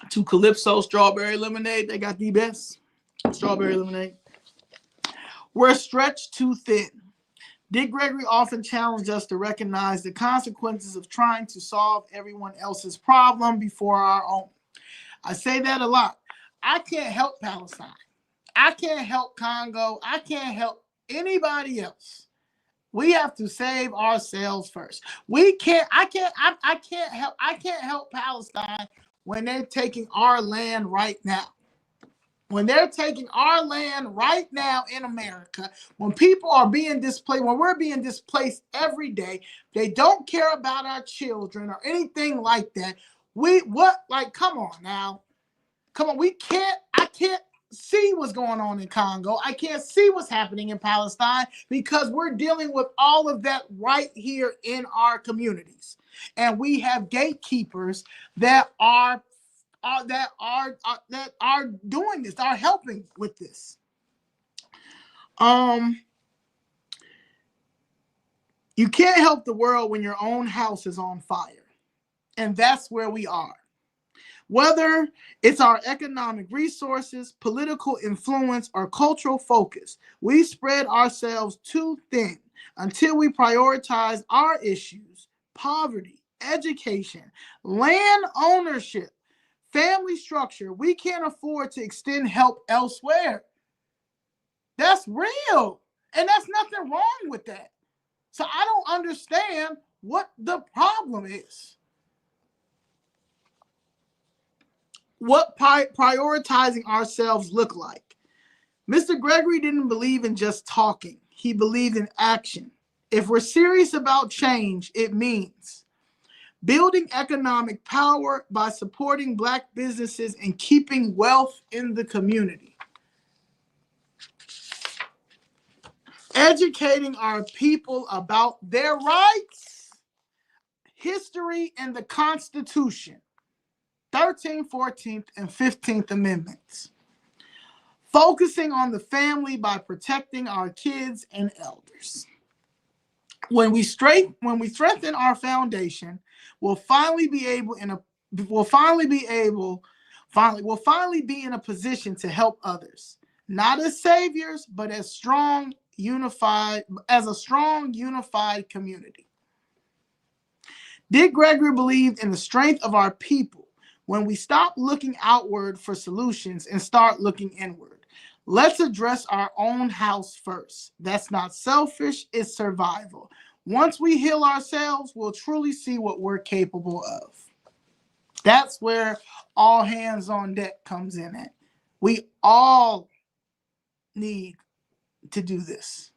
to Calypso Strawberry Lemonade. They got the best strawberry lemonade. We're stretched too thin. Dick Gregory often challenged us to recognize the consequences of trying to solve everyone else's problem before our own. I say that a lot. I can't help Palestine. I can't help Congo. I can't help anybody else. We have to save ourselves first. I can't help Palestine when they're taking our land right now. When they're taking our land right now in America, when people are being displaced, when we're being displaced every day, they don't care about our children or anything like that. Come on now. Come on, I can't see what's going on in Congo. I can't see what's happening in Palestine because we're dealing with all of that right here in our communities. And we have gatekeepers that are doing this, are helping with this. You can't help the world when your own house is on fire. And that's where we are. Whether it's our economic resources, political influence, or cultural focus, we spread ourselves too thin until we prioritize our issues: poverty, education, land ownership, family structure. We can't afford to extend help elsewhere. That's real. And there's nothing wrong with that. So I don't understand what the problem is. What prioritizing ourselves look like? Mr. Gregory didn't believe in just talking. He believed in action. If we're serious about change, it means building economic power by supporting Black businesses and keeping wealth in the community. Educating our people about their rights, history, and the Constitution. 13th, 14th, and 15th Amendments. Focusing on the family by protecting our kids and elders. When we strengthen our foundation, we'll finally be in a position to help others, not as saviors, but as a strong, unified community. Dick Gregory believed in the strength of our people when we stop looking outward for solutions and start looking inward. Let's address our own house first. That's not selfish, it's survival. Once we heal ourselves, we'll truly see what we're capable of. That's where all hands on deck comes in at. We all need to do this.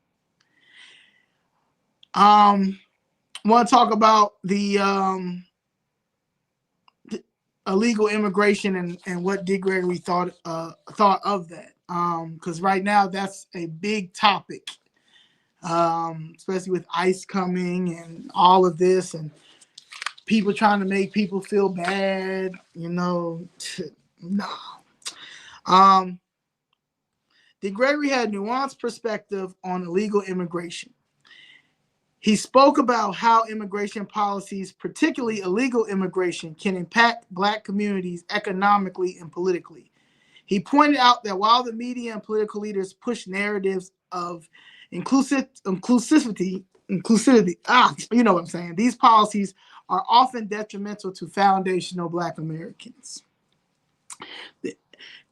I want to talk about the illegal immigration and what Dick Gregory thought of that. Because right now that's a big topic, especially with ICE coming and all of this and people trying to make people feel bad, no. Dick Gregory had nuanced perspective on illegal immigration. He spoke about how immigration policies, particularly illegal immigration, can impact Black communities economically and politically. He pointed out that while the media and political leaders push narratives of inclusivity, you know what I'm saying, these policies are often detrimental to foundational Black Americans.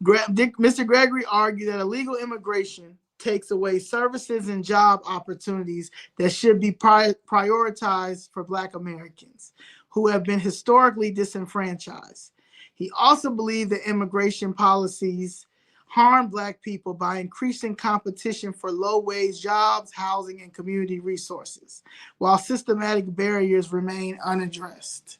Mr. Gregory argued that illegal immigration takes away services and job opportunities that should be prioritized for Black Americans who have been historically disenfranchised. He also believed that immigration policies harm Black people by increasing competition for low-wage jobs, housing, and community resources, while systematic barriers remain unaddressed.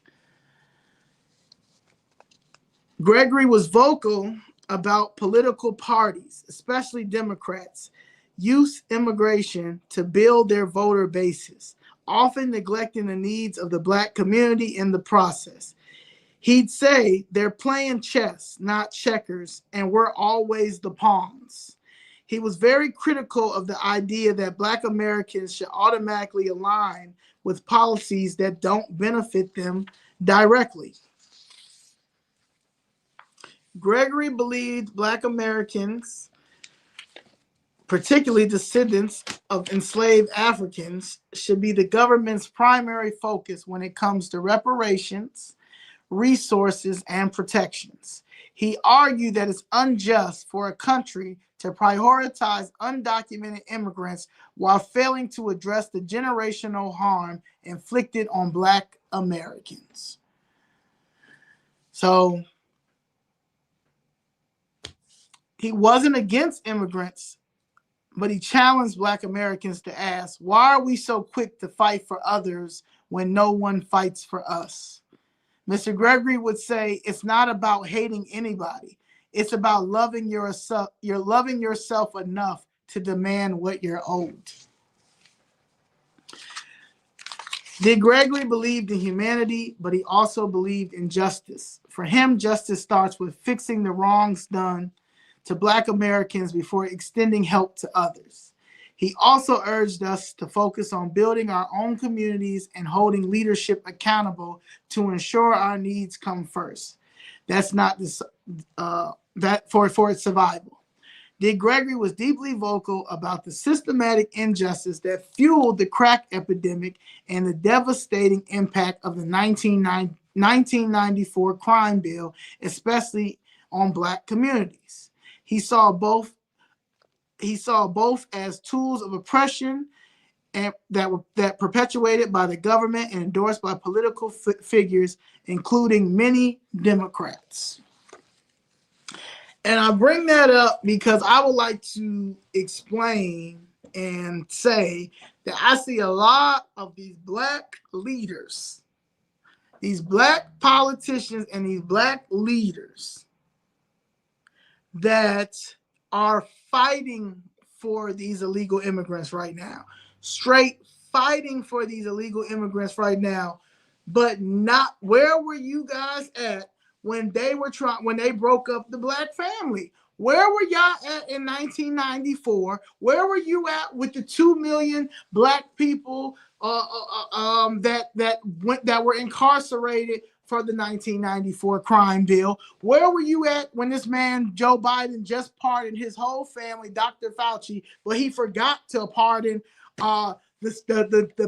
Gregory was vocal about political parties, especially Democrats, use immigration to build their voter bases, often neglecting the needs of the Black community in the process. He'd say they're playing chess, not checkers, and we're always the pawns. He was very critical of the idea that Black Americans should automatically align with policies that don't benefit them directly. Gregory believed Black Americans, particularly descendants of enslaved Africans, should be the government's primary focus when it comes to reparations, resources, and protections. He argued that it's unjust for a country to prioritize undocumented immigrants while failing to address the generational harm inflicted on Black Americans. So he wasn't against immigrants, but he challenged Black Americans to ask, why are we so quick to fight for others when no one fights for us? Mr. Gregory would say, it's not about hating anybody. It's about loving yourself. You're loving yourself enough to demand what you're owed. Dick Gregory believed in humanity, but he also believed in justice. For him, justice starts with fixing the wrongs done to Black Americans before extending help to others. He also urged us to focus on building our own communities and holding leadership accountable to ensure our needs come first. That's not that for its survival. Dick Gregory was deeply vocal about the systematic injustice that fueled the crack epidemic and the devastating impact of the 1994 crime bill, especially on Black communities. He saw both as tools of oppression and that perpetuated by the government and endorsed by political figures, including many Democrats. And I bring that up because I would like to explain and say that I see a lot of these Black leaders, these Black politicians and these Black leaders that are fighting for these illegal immigrants right now, straight fighting for these illegal immigrants right now, but not, where were you guys at when they broke up the Black family? Where were y'all at in 1994? Where were you at with the 2 million Black people that were incarcerated for the 1994 crime bill? Where were you at when this man Joe Biden just pardoned his whole family, Dr. Fauci, but he forgot to pardon the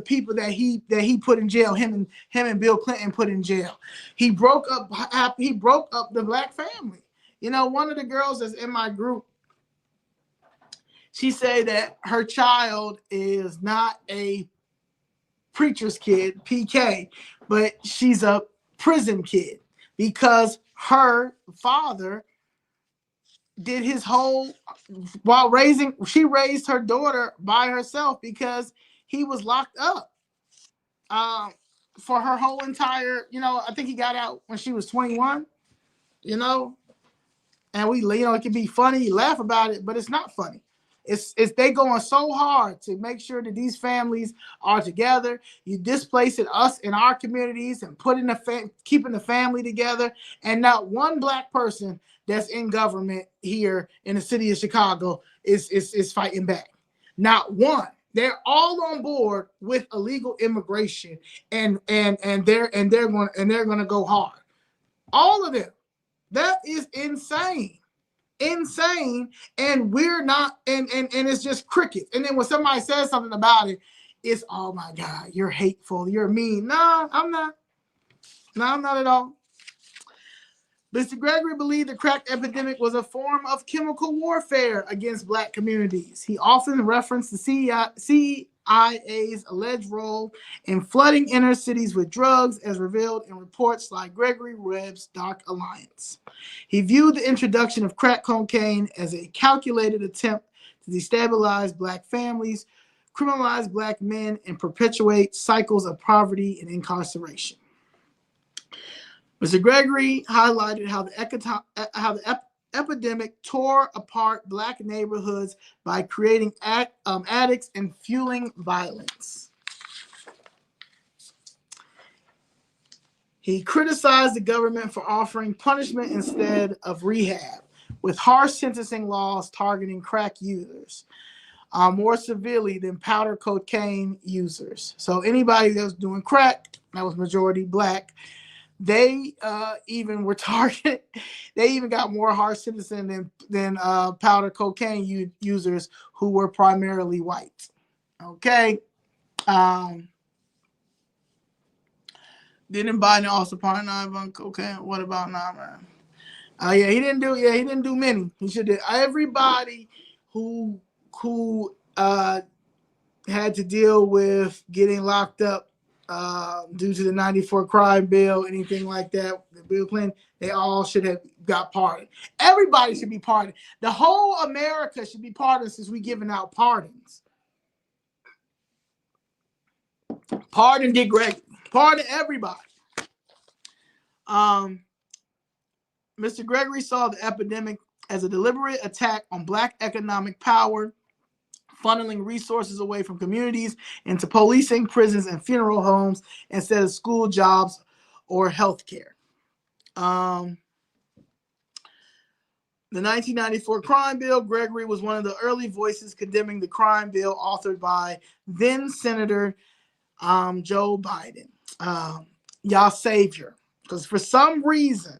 people that he put in jail? Him and Bill Clinton put in jail. He broke up the Black family. You know, one of the girls that's in my group, she said that her child is not a preacher's kid, PK, but she's a prison kid because her father did his whole she raised her daughter by herself because he was locked up for her whole entire, I think he got out when she was 21, and it can be funny, you laugh about it, but it's not funny. It's they going so hard to make sure that these families are together. You displacing us in our communities and keeping the family together, and not one Black person that's in government here in the city of Chicago is fighting back. Not one. They're all on board with illegal immigration, and they're going to go hard. All of them. That is insane. And we're not, and it's just crickets. And then when somebody says something about it, it's, oh my God, you're hateful, you're mean. No, I'm not at all. Mr. Gregory believed the crack epidemic was a form of chemical warfare against Black communities. He often referenced the CIA's alleged role in flooding inner cities with drugs, as revealed in reports like Gregory Webb's Dark Alliance. He viewed the introduction of crack cocaine as a calculated attempt to destabilize Black families, criminalize Black men, and perpetuate cycles of poverty and incarceration. Mr. Gregory highlighted how the epidemic tore apart Black neighborhoods by creating addicts and fueling violence. He criticized the government for offering punishment instead of rehab. with harsh sentencing laws targeting crack users more severely than powder cocaine users. So anybody that was doing crack, that was majority black, they even were targeted. They even got more harsh sentencing than powder cocaine users who were primarily white. Okay. Didn't Biden also partner on cocaine? What about now, man? Yeah, he didn't do. Yeah, he didn't do many. He should have. Everybody who had to deal with getting locked up due to the '94 crime bill, anything like that, the Bill Clinton, they all should have got pardoned. Everybody should be pardoned. The whole America should be pardoned since we giving out pardons. Pardon Dick Gregory. Pardon everybody. Mr. Gregory saw the epidemic as a deliberate attack on black economic power, funneling resources away from communities into policing, prisons, and funeral homes instead of school, jobs, or health care. The 1994 crime bill, Gregory was one of the early voices condemning the crime bill authored by then Senator Joe Biden. Y'all savior. Because for some reason,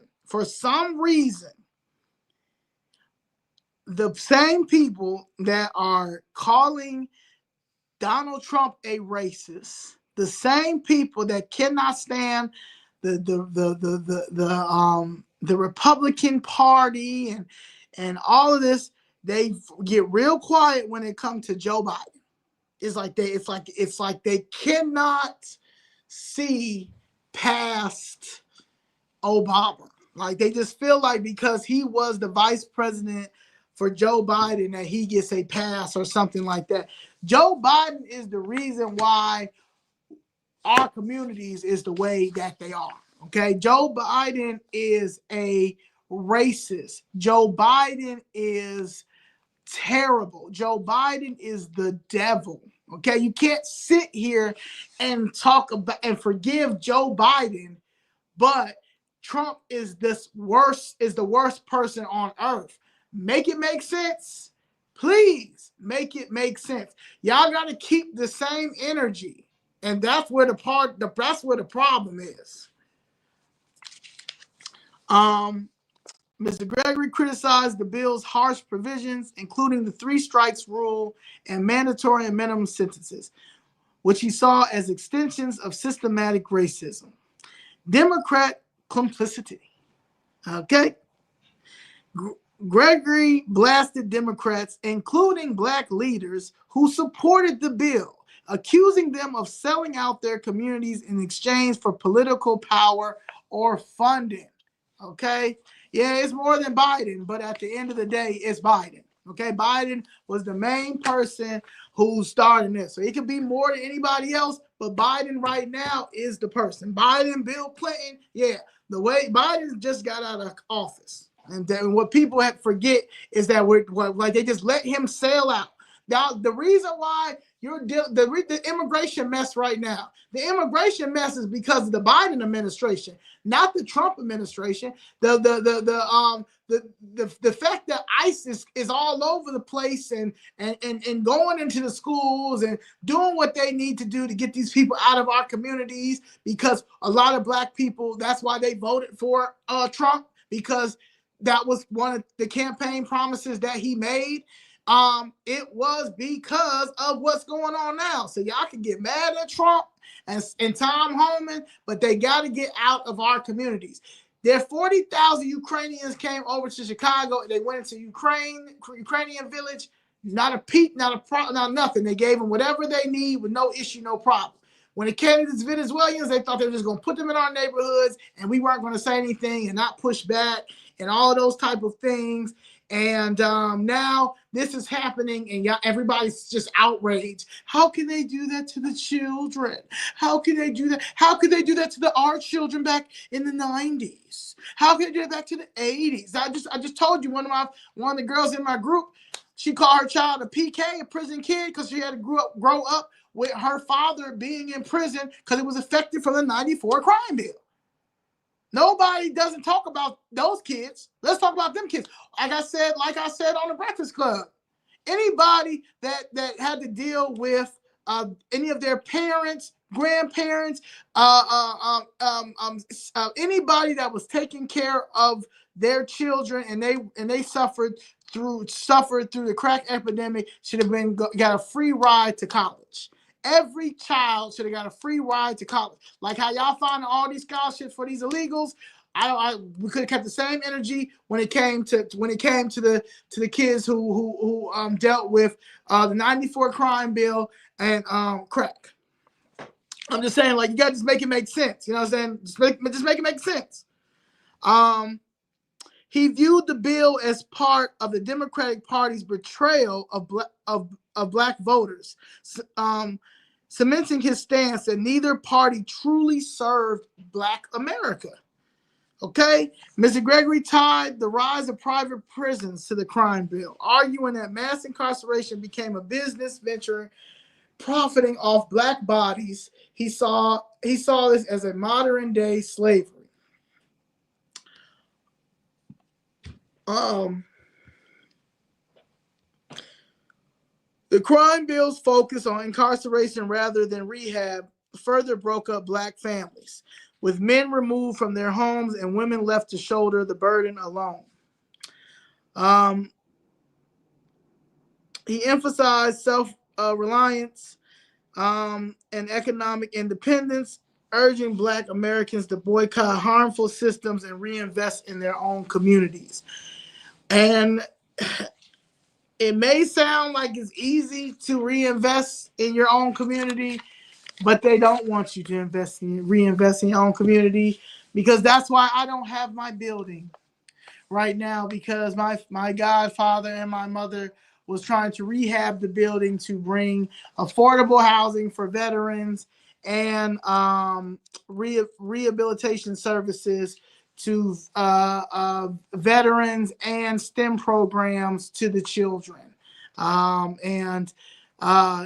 the same people that are calling Donald Trump a racist, the same people that cannot stand the Republican Party and all of this, they get real quiet when it comes to Joe Biden. It's like they cannot see past Obama. Like they just feel like because he was the vice president for Joe Biden that he gets a pass or something like that. Joe Biden is the reason why our communities is the way that they are. Okay, Joe Biden is a racist. Joe Biden is terrible. Joe Biden is the devil. Okay, you can't sit here and talk about and forgive Joe Biden, but Trump is the worst person on earth. Make it make sense. Please make it make sense. Y'all got to keep the same energy. And that's where the problem is. Mr. Gregory criticized the bill's harsh provisions, including the 3 strikes rule and mandatory and minimum sentences, which he saw as extensions of systematic racism. Democrat complicity. Okay. Gregory blasted Democrats, including black leaders who supported the bill, accusing them of selling out their communities in exchange for political power or funding. Okay. Yeah, it's more than Biden, but at the end of the day, it's Biden. Okay. Biden was the main person who started this. So it could be more than anybody else, but Biden right now is the person. Biden, Bill Clinton, yeah. The way Biden just got out of office. And then what people forget is that like they just let him sail out. Now, the reason why the immigration mess right now, the immigration mess is because of the Biden administration, not the Trump administration. The fact that ICE is all over the place and going into the schools and doing what they need to do to get these people out of our communities, because a lot of black people, that's why they voted for Trump, because that was one of the campaign promises that he made. It was because of what's going on now. So y'all can get mad at Trump and Tom Homan, but they got to get out of our communities. There 40,000 Ukrainians came over to Chicago. They went into Ukrainian village. Not a peep, not nothing. They gave them whatever they need with no issue, no problem. When it came to these Venezuelans, they thought they were just going to put them in our neighborhoods and we weren't going to say anything and not push back and all of those type of things. And now this is happening and everybody's just outraged. How can they do that to the children? How can they do that? How could they do that to our children back in the 90s? How can they do that back to the 80s? I just told you one of the girls in my group, she called her child a PK, a prison kid, because she had to grow up with her father being in prison because it was affected from the 94 crime bill. Nobody doesn't talk about those kids. Let's talk about them kids. Like I said on the Breakfast Club, anybody that had to deal with any of their parents, grandparents, anybody that was taking care of their children, and they suffered through the crack epidemic, should have got a free ride to college. Every child should have got a free ride to college. Like how y'all find all these scholarships for these illegals. We could have kept the same energy when it came to the kids who dealt with the '94 crime bill and crack. I'm just saying, like, you got to just make it make sense. You know what I'm saying? Just make it make sense. He viewed the bill as part of the Democratic Party's betrayal of black voters, cementing his stance that neither party truly served Black America. Okay, Mr. Gregory tied the rise of private prisons to the crime bill, arguing that mass incarceration became a business venture profiting off Black bodies. He saw this as a modern day slavery. The crime bill's focus on incarceration rather than rehab further broke up Black families, with men removed from their homes and women left to shoulder the burden alone. He emphasized self-reliance and economic independence, urging Black Americans to boycott harmful systems and reinvest in their own communities. And it may sound like it's easy to reinvest in your own community, but they don't want you to reinvest in your own community, because that's why I don't have my building right now, because my godfather and my mother was trying to rehab the building to bring affordable housing for veterans and rehabilitation services to veterans and STEM programs to the children. And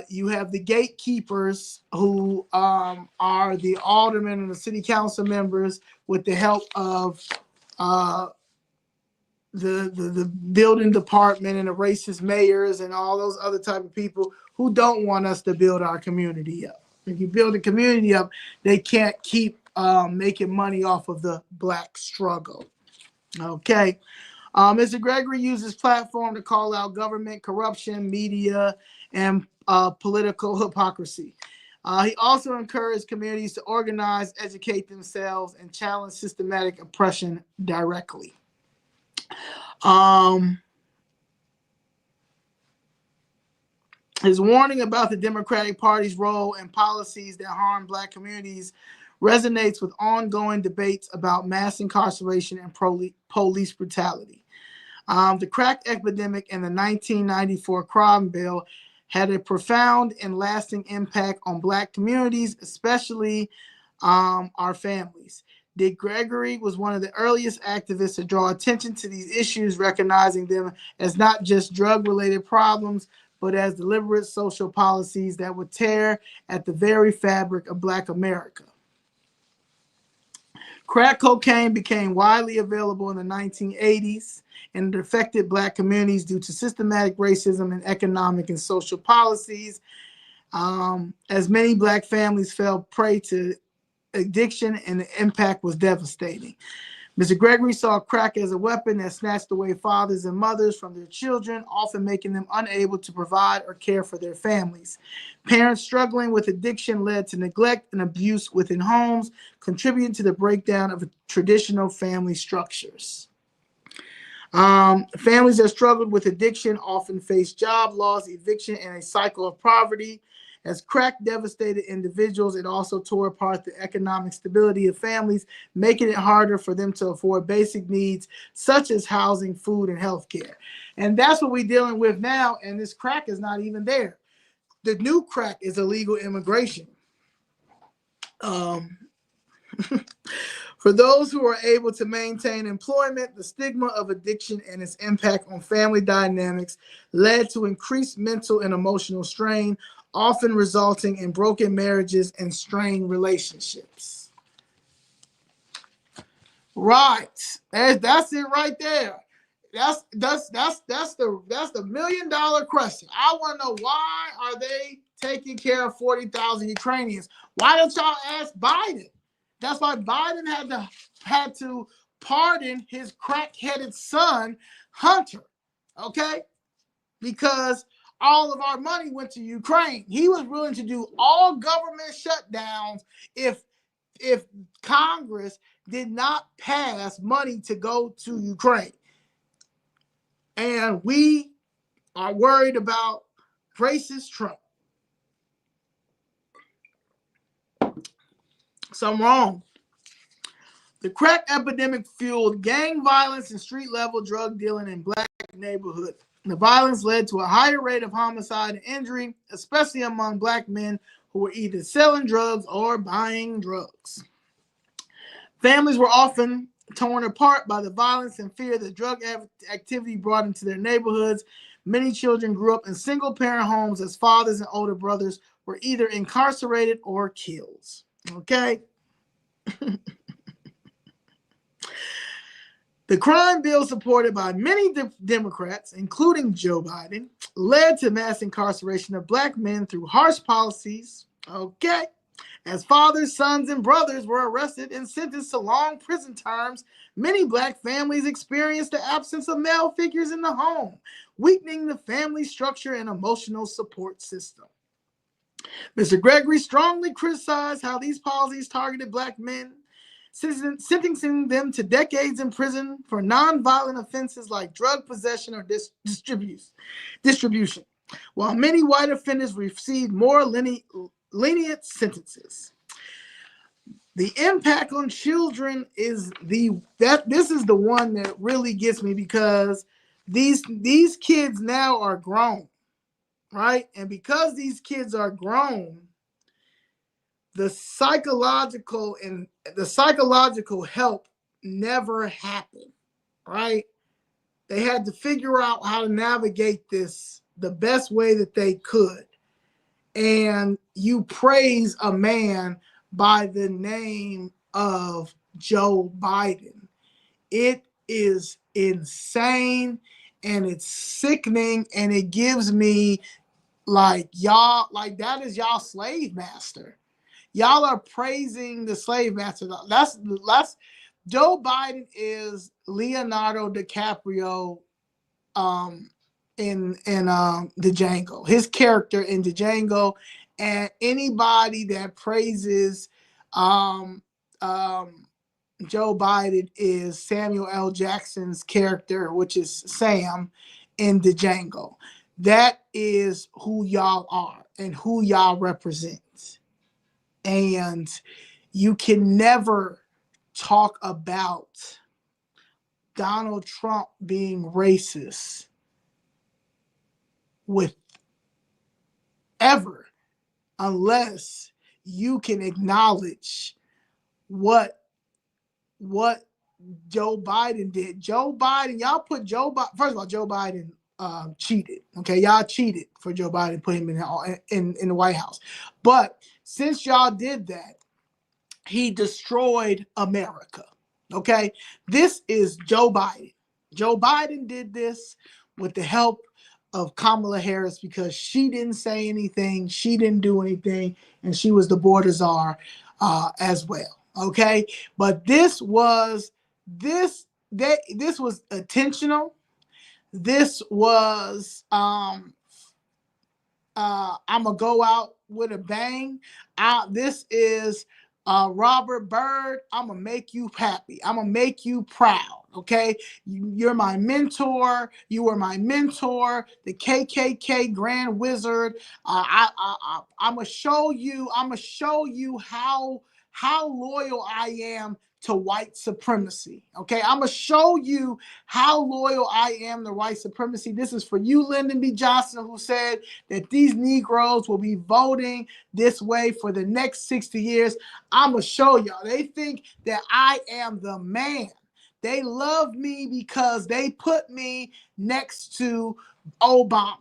you have the gatekeepers who are the aldermen and the city council members, with the help of the building department and the racist mayors and all those other type of people who don't want us to build our community up. If you build a community up, they can't keep making money off of the Black struggle. Okay. Mr. Gregory used his platform to call out government corruption, media, and political hypocrisy. He also encouraged communities to organize, educate themselves, and challenge systematic oppression directly. His warning about the Democratic Party's role and policies that harm Black communities resonates with ongoing debates about mass incarceration and police brutality. The crack epidemic and the 1994 crime bill had a profound and lasting impact on Black communities, especially our families. Dick Gregory was one of the earliest activists to draw attention to these issues, recognizing them as not just drug-related problems, but as deliberate social policies that would tear at the very fabric of Black America. Crack cocaine became widely available in the 1980s, and it affected Black communities due to systematic racism and economic and social policies. As many Black families fell prey to addiction, and the impact was devastating. Mr. Gregory saw crack as a weapon that snatched away fathers and mothers from their children, often making them unable to provide or care for their families. Parents struggling with addiction led to neglect and abuse within homes, contributing to the breakdown of traditional family structures. Families that struggled with addiction often faced job loss, eviction, and a cycle of poverty. As crack devastated individuals, it also tore apart the economic stability of families, making it harder for them to afford basic needs such as housing, food, and health care. And that's what we're dealing with now, and this crack is not even there. The new crack is illegal immigration. For those who are able to maintain employment, the stigma of addiction and its impact on family dynamics led to increased mental and emotional strain, often resulting in broken marriages and strained relationships. Right. That's it right there. That's the $1 million question. I want to know, why are they taking care of 40,000 Ukrainians? Why don't y'all ask Biden? That's why Biden had to pardon his crack-headed son, Hunter. Okay? Because all of our money went to Ukraine. He was willing to do all government shutdowns if Congress did not pass money to go to Ukraine. And we are worried about racist Trump. So I'm wrong. The crack epidemic fueled gang violence and street-level drug dealing in black neighborhoods. The violence led to a higher rate of homicide and injury, especially among black men who were either selling drugs or buying drugs. Families were often torn apart by the violence and fear that drug activity brought into their neighborhoods. Many children grew up in single-parent homes as fathers and older brothers were either incarcerated or killed. Okay? The crime bill supported by many Democrats, including Joe Biden, led to mass incarceration of black men through harsh policies. Okay? As fathers, sons, and brothers were arrested and sentenced to long prison terms, many black families experienced the absence of male figures in the home, weakening the family structure and emotional support system. Mr. Gregory strongly criticized how these policies targeted black men, sentencing them to decades in prison for nonviolent offenses like drug possession or distribution, while many white offenders received more lenient sentences. The impact on children is this is the one that really gets me, because these kids now are grown, right? And because these kids are grown, the psychological help never happened, right? They had to figure out how to navigate this the best way that they could. And you praise a man by the name of Joe Biden. It is insane and it's sickening, and it gives me y'all, that is y'all slave master. Y'all are praising the slave master. That's Joe Biden is Leonardo DiCaprio in the Django. His character in the Django, and anybody that praises Joe Biden is Samuel L. Jackson's character, which is Sam in the Django. That is who y'all are and who y'all represent. And you can never talk about Donald Trump being racist with ever, unless you can acknowledge what Joe Biden did. Joe Biden, y'all put Joe Biden, first of all, Joe Biden cheated. Okay, y'all cheated for Joe Biden to put him in the White House. But since y'all did that, he destroyed America. Okay, this is Joe Biden. Joe Biden did this with the help of Kamala Harris, because she didn't say anything, she didn't do anything, and she was the border czar as well. Okay, but this was intentional. This was I'm gonna go out with a bang. This is Robert Byrd. I'm gonna make you happy. I'm gonna make you proud. Okay, you're my mentor. You were my mentor, the KKK Grand Wizard. I'm gonna show you. I'm gonna show you how loyal I am to white supremacy. Okay, I'm gonna show you how loyal I am to white supremacy. This is for you, Lyndon B. Johnson, who said that these Negroes will be voting this way for the next 60 years. I'm gonna show y'all. They think that I am the man. They love me because they put me next to Obama,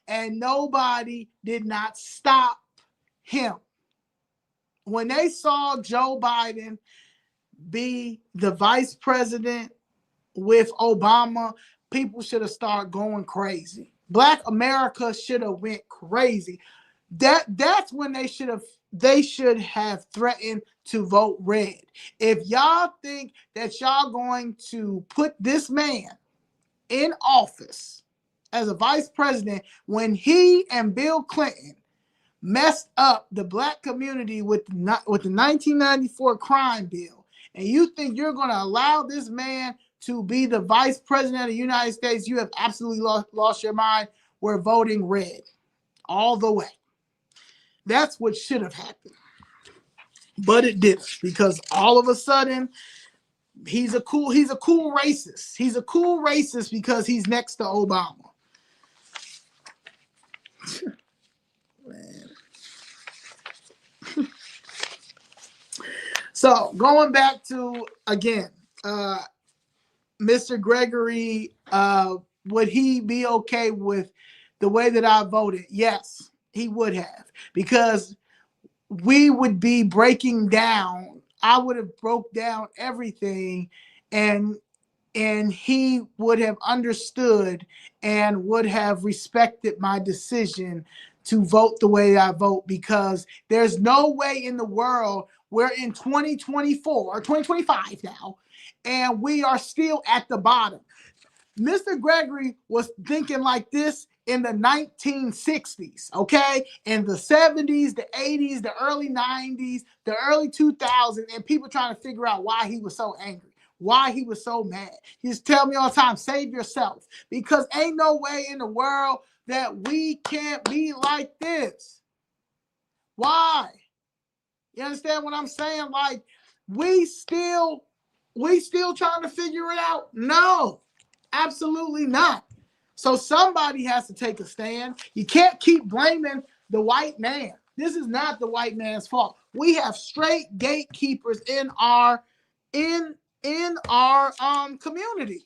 and nobody did not stop him. When they saw Joe Biden be the vice president with Obama, people should have started going crazy. Black America should have went crazy. That's when they should have threatened to vote red. If y'all think that y'all going to put this man in office as a vice president when he and Bill Clinton messed up the black community with the 1994 crime bill, and you think you're going to allow this man to be the vice president of the United States, you have absolutely lost your mind. We're voting red all the way. That's what should have happened. But it didn't, because all of a sudden he's a cool racist. He's a cool racist because he's next to Obama. Man. So going back to, again, Mr. Gregory, would he be okay with the way that I voted? Yes, he would have, because we would be breaking down. I would have broke down everything, and he would have understood and would have respected my decision to vote the way I vote, because there's no way in the world, we're in 2024 or 2025 now, and we are still at the bottom. Mr. Gregory was thinking like this in the 1960s, okay? In the 70s, the 80s, the early 90s, the early 2000s, and people trying to figure out why he was so angry, why he was so mad. He just tell me all the time, save yourself, because ain't no way in the world that we can't be like this. Why? You understand what I'm saying? Like, we still trying to figure it out? No, absolutely not. So somebody has to take a stand. You can't keep blaming the white man. This is not the white man's fault. We have straight gatekeepers in our community.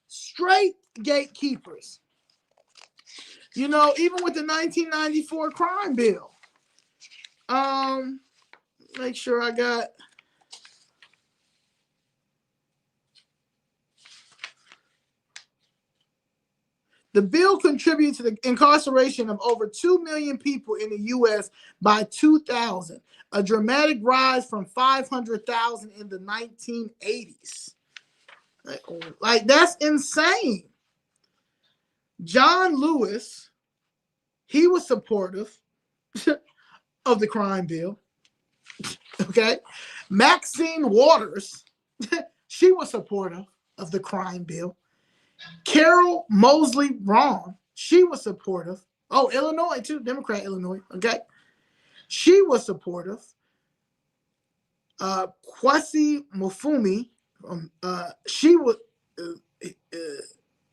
Straight gatekeepers. You know, even with the 1994 crime bill. Make sure I got. The bill contributes to the incarceration of over 2 million people in the U.S. by 2000, a dramatic rise from 500,000 in the 1980s. Like, that's insane. John Lewis, he was supportive of the crime bill. Okay. Maxine Waters, she was supportive of the crime bill. Carol Mosley Braun, she was supportive. Oh, Illinois too, Democrat Illinois. Okay. She was supportive. Kwasi Mufumi, she was.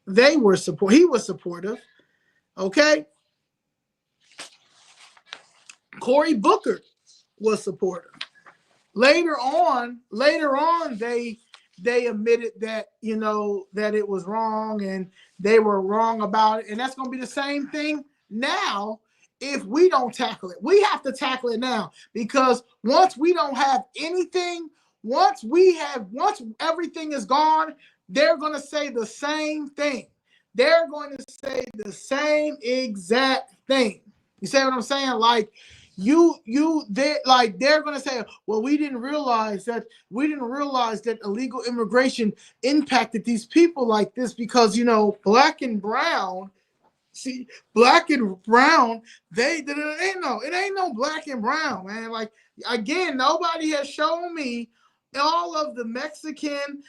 They were support. He was supportive. Okay. Cory Booker was supportive. Later on, they admitted that, you know, that it was wrong and they were wrong about it. And that's going to be the same thing now if we don't tackle it. We have to tackle it now, because once we don't have anything, once everything is gone, they're going to say the same thing. They're going to say the same exact thing. You see what I'm saying? Like, they're going to say, well, we didn't realize that illegal immigration impacted these people like this, because, you know, black and brown, it ain't no black and brown, man. Like, again, nobody has shown me all of the Mexican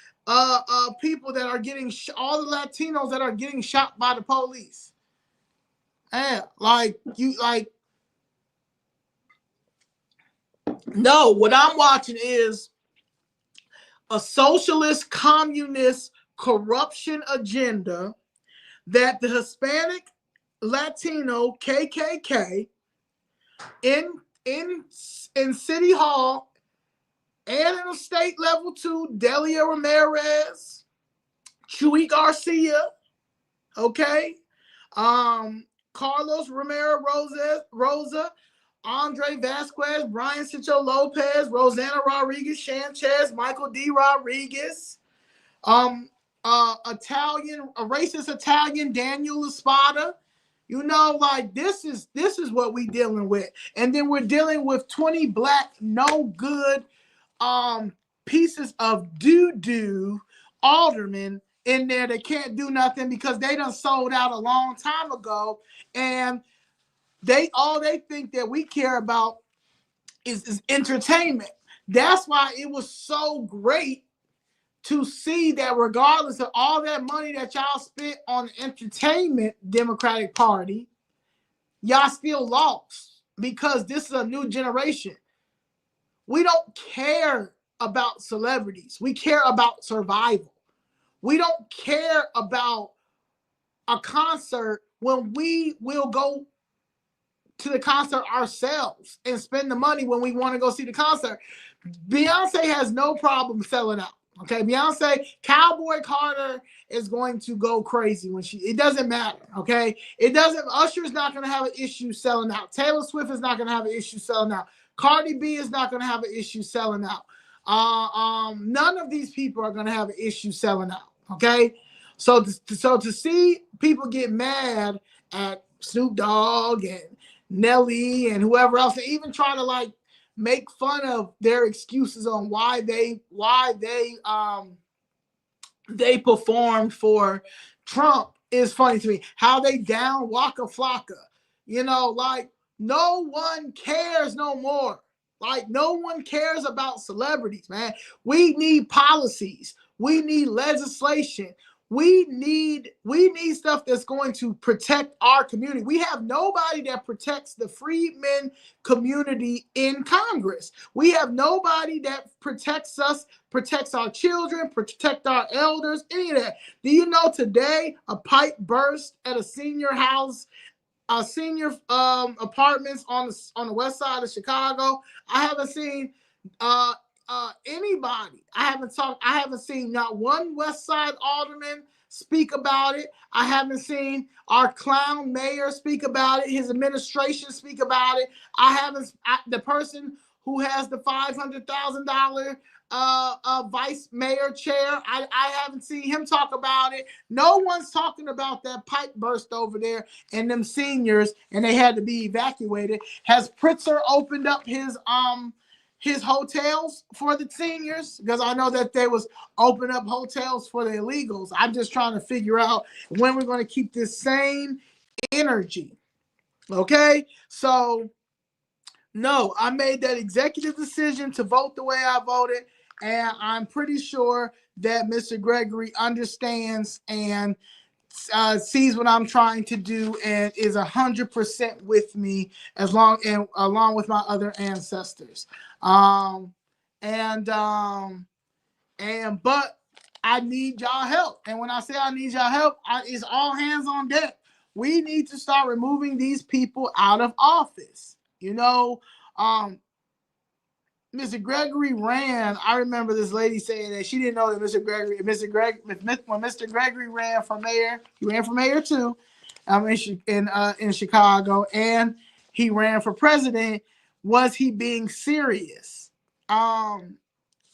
people that are getting all the Latinos that are getting shot by the police. And no, what I'm watching is a socialist, communist, corruption agenda that the Hispanic, Latino, KKK in City Hall and in the state level too, Delia Ramirez, Chuy Garcia, okay, Carlos Romero Rosa, Andre Vasquez, Brian Cicho Lopez, Rosanna Rodriguez Sanchez, Michael D. Rodriguez, Italian, a racist Italian, Daniel Espada. You know, like this is what we dealing with. And then we're dealing with 20 black, no good pieces of doo-doo aldermen in there that can't do nothing because they done sold out a long time ago. And they think that we care about is entertainment. That's why it was so great to see that regardless of all that money that y'all spent on the entertainment Democratic Party, y'all still lost because this is a new generation. We don't care about celebrities. We care about survival. We don't care about a concert when we will go to the concert ourselves and spend the money when we want to go see the concert. Beyonce has no problem selling out. Okay, Beyonce, Cowboy Carter is going to go crazy when it doesn't matter. Okay, Usher's not going to have an issue selling out. Taylor Swift is not going to have an issue selling out. Cardi B is not going to have an issue selling out. None of these people are going to have an issue selling out. Okay, so to see people get mad at Snoop Dogg and Nelly and whoever else, and even try to like make fun of their excuses on why they performed for Trump is funny to me. How they down Waka Flocka. You know, like no one cares no more. Like no one cares about celebrities, man. We need policies. We need legislation. We need stuff that's going to protect our community. We have nobody that protects the freedmen community in Congress. We have nobody that protects us, protects our children, protect our elders, any of that. Do you know today a pipe burst at a senior house, senior apartments on the west side of Chicago? I haven't seen anybody. I haven't seen not one West Side alderman speak about it. I haven't seen our clown mayor speak about it, his administration speak about it. The person who has the $500,000 vice mayor chair, I haven't seen him talk about it. No one's talking about that pipe burst over there and them seniors, and they had to be evacuated. Has Pritzker opened up his hotels for the seniors? Because I know that they was open up hotels for the illegals. I'm just trying to figure out when we're going to keep this same energy. Okay? So, no, I made that executive decision to vote the way I voted, and I'm pretty sure that Mr. Gregory understands and sees what I'm trying to do and is 100% with me along with my other ancestors. But I need y'all help. And when I say I need y'all help, it's all hands on deck. We need to start removing these people out of office. You know, Mr. Gregory ran. I remember this lady saying that she didn't know that when Mr. Gregory ran for mayor, he ran for mayor too, in Chicago, and he ran for president. Was he being serious? And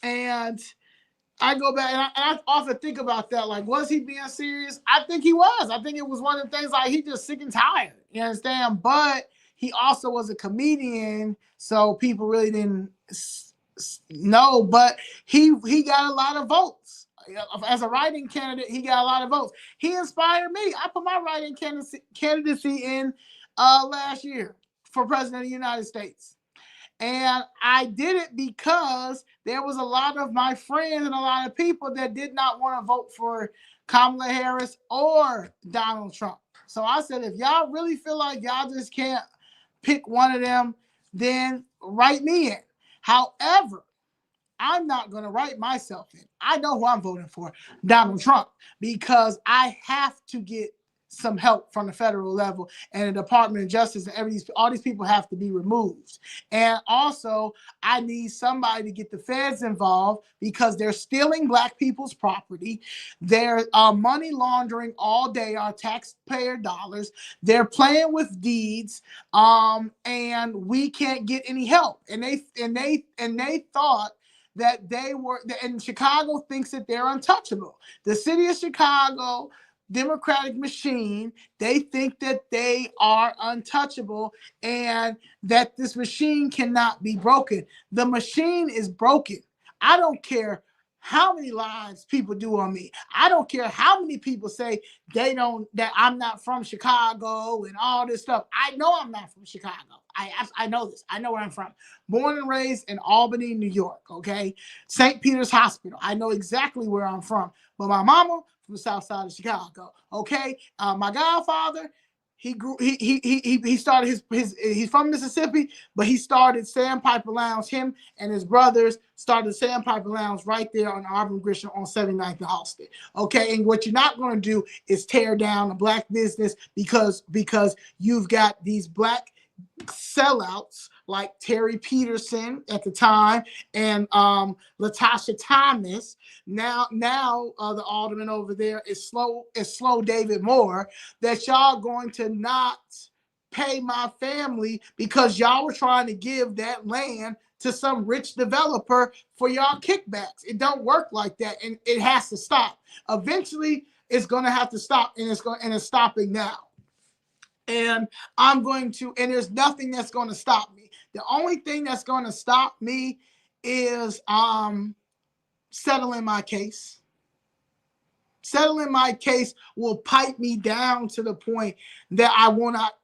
I go back and I often think about that. Like, was he being serious? I think he was. I think it was one of the things like he just sick and tired. You understand? But he also was a comedian, so people really didn't know. But he got a lot of votes. As a writing candidate, he got a lot of votes. He inspired me. I put my writing candidacy in last year for president of the United States. And I did it because there was a lot of my friends and a lot of people that did not want to vote for Kamala Harris or Donald Trump. So I said, if y'all really feel like y'all just can't pick one of them, then write me in. However, I'm not going to write myself in. I know who I'm voting for, Donald Trump, because I have to get some help from the federal level, and the Department of Justice, and all these people have to be removed. And also, I need somebody to get the feds involved because they're stealing Black people's property. They're money laundering all day our taxpayer dollars. They're playing with deeds, and we can't get any help. And they thought that they were, and Chicago thinks that they're untouchable. The city of Chicago, Democratic machine, they think that they are untouchable and that this machine cannot be broken. The machine is broken. I don't care how many lies people do on me. I don't care how many people say that I'm not from Chicago and all this stuff. I know I'm not from Chicago. I know this. I know where I'm from. Born and raised in Albany, New York, okay? St. Peter's Hospital. I know exactly where I'm from. But my mama from the south side of Chicago, okay? My godfather, he started he's from Mississippi, but he started Sandpiper Lounge. Him and his brothers started Sandpiper Lounge right there on Auburn Grisham on 79th and Halsted. Okay, and what you're not going to do is tear down a Black business because you've got these Black sellouts like Terry Peterson at the time and Latasha Thomas. Now the alderman over there is slow David Moore, that y'all going to not pay my family because y'all were trying to give that land to some rich developer for y'all kickbacks. It don't work like that, and it has to stop. Eventually, it's going to have to stop, and it's stopping now. And and there's nothing that's going to stop me. The only thing that's going to stop me is settling my case. Settling my case will pipe me down to the point that I will not,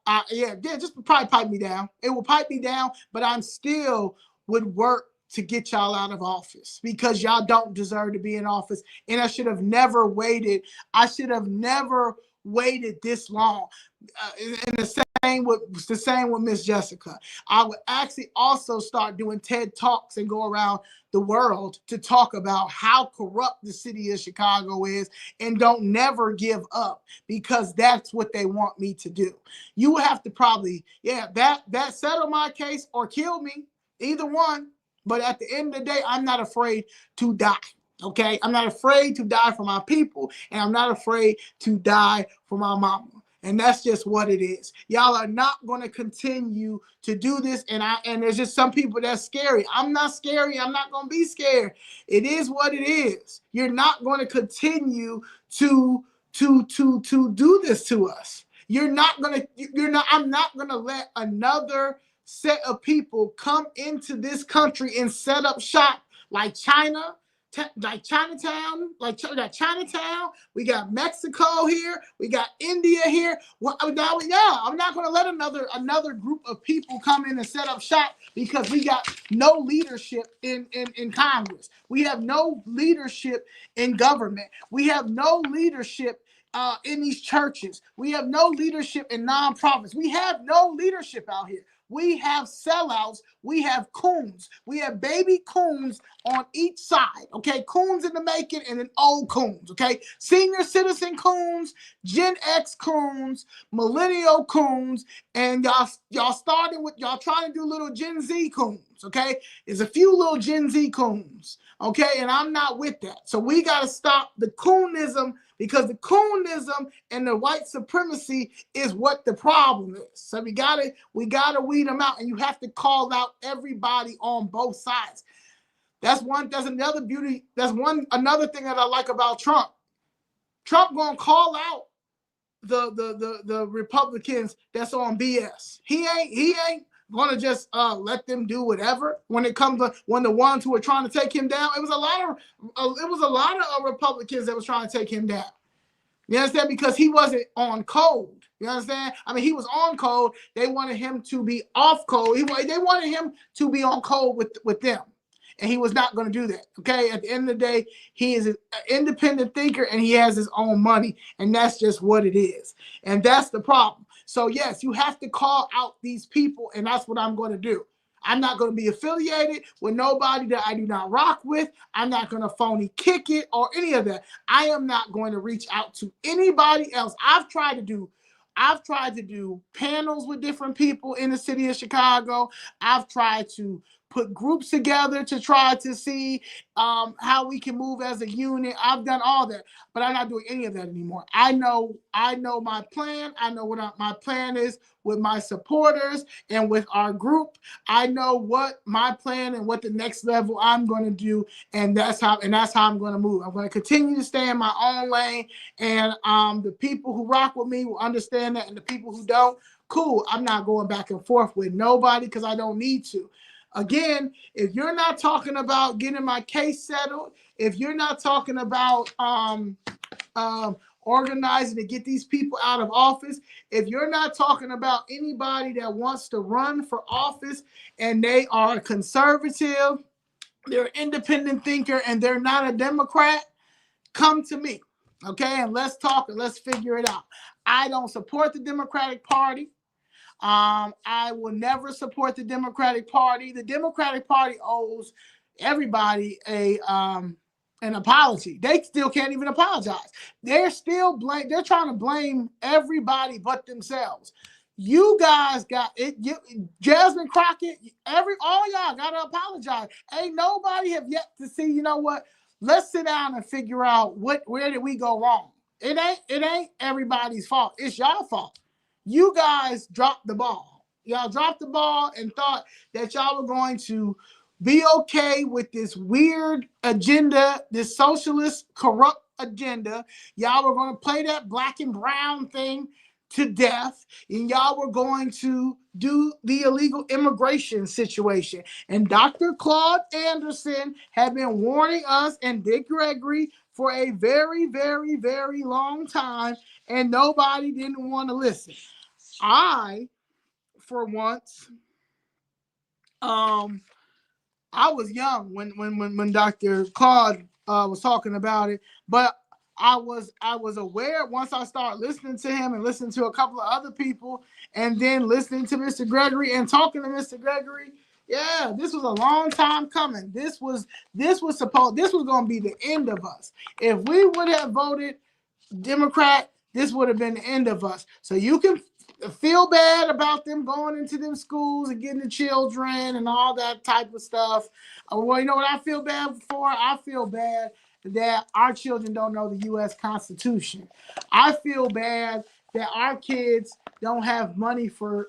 just probably pipe me down. It will pipe me down, but I'm still would work to get y'all out of office because y'all don't deserve to be in office. And I should have never waited. I should have never waited this long. And the same with Miss Jessica. I would actually also start doing TED Talks and go around the world to talk about how corrupt the city of Chicago is, and don't never give up because that's what they want me to do. You would have to probably, that settle my case or kill me, either one. But at the end of the day, I'm not afraid to die. Okay, I'm not afraid to die for my people, and I'm not afraid to die for my mama. And that's just what it is. Y'all are not going to continue to do this. And there's just some people that's scary. I'm not scary. I'm not going to be scared. It is what it is. You're not going to continue to do this to us. I'm not going to let another set of people come into this country and set up shop like China. Like Chinatown, we got Chinatown, we got Mexico here, we got India here. Well, I'm not going to let another group of people come in and set up shop because we got no leadership in Congress. We have no leadership in government. We have no leadership in these churches. We have no leadership in nonprofits. We have no leadership out here. We have sellouts. We have coons. We have baby coons on each side. Okay, coons in the making and then old coons. Okay, senior citizen coons, Gen X coons, millennial coons, and y'all starting with y'all trying to do little Gen Z coons. Okay, there's a few little Gen Z coons. Okay, and I'm not with that. So we got to stop the coonism, because the coonism and the white supremacy is what the problem is. So we gotta weed them out, and you have to call out everybody on both sides. That's another beauty. Another thing that I like about Trump. Trump gonna call out the Republicans that's on BS. He ain't gonna just let them do whatever. When the ones who are trying to take him down, it was a lot of Republicans that was trying to take him down. You understand? Because he wasn't on code. You understand? I mean, he was on code. They wanted him to be off code. They wanted him to be on code with them, and he was not going to do that. Okay. At the end of the day, he is an independent thinker, and he has his own money, and that's just what it is. And that's the problem. So yes, you have to call out these people, and that's what I'm going to do. I'm not going to be affiliated with nobody that I do not rock with. I'm not going to phony kick it or any of that. I am not going to reach out to anybody else. I've tried to do panels with different people in the city of Chicago. I've tried to put groups together to try to see how we can move as a unit. I've done all that, but I'm not doing any of that anymore. I know my plan. I know what my plan is with my supporters and with our group. I know what my plan and what the next level I'm going to do, and that's how I'm going to move. I'm going to continue to stay in my own lane, and the people who rock with me will understand that, and the people who don't, cool. I'm not going back and forth with nobody because I don't need to. Again, if you're not talking about getting my case settled, if you're not talking about organizing to get these people out of office, if you're not talking about anybody that wants to run for office and they are conservative, they're an independent thinker, and they're not a Democrat, come to me, okay? And let's talk and let's figure it out. I don't support the Democratic Party. I will never support the Democratic Party. The Democratic Party owes everybody an apology. They still can't even apologize. They're trying to blame everybody but themselves. You guys got it. Jasmine Crockett, all y'all gotta apologize. Ain't nobody have yet to see, you know what? Let's sit down and figure out where did we go wrong. It ain't everybody's fault. It's y'all fault. You guys dropped the ball. Y'all dropped the ball and thought that y'all were going to be okay with this weird agenda, this socialist, corrupt agenda. Y'all were going to play that black and brown thing to death, and y'all were going to do the illegal immigration situation. And Dr. Claude Anderson had been warning us and Dick Gregory for a very, very, very long time, and nobody didn't want to listen. I, for once, I was young when Dr. Claude was talking about it, but I was aware once I started listening to him and listening to a couple of other people, and then listening to Mr. Gregory and talking to Mr. Gregory. Yeah, this was a long time coming. This was going to be the end of us. If we would have voted Democrat, this would have been the end of us. So you can feel bad about them going into them schools and getting the children and all that type of stuff. Well, you know what I feel bad for? I feel bad that our children don't know the U.S. Constitution. I feel bad that our kids don't have money for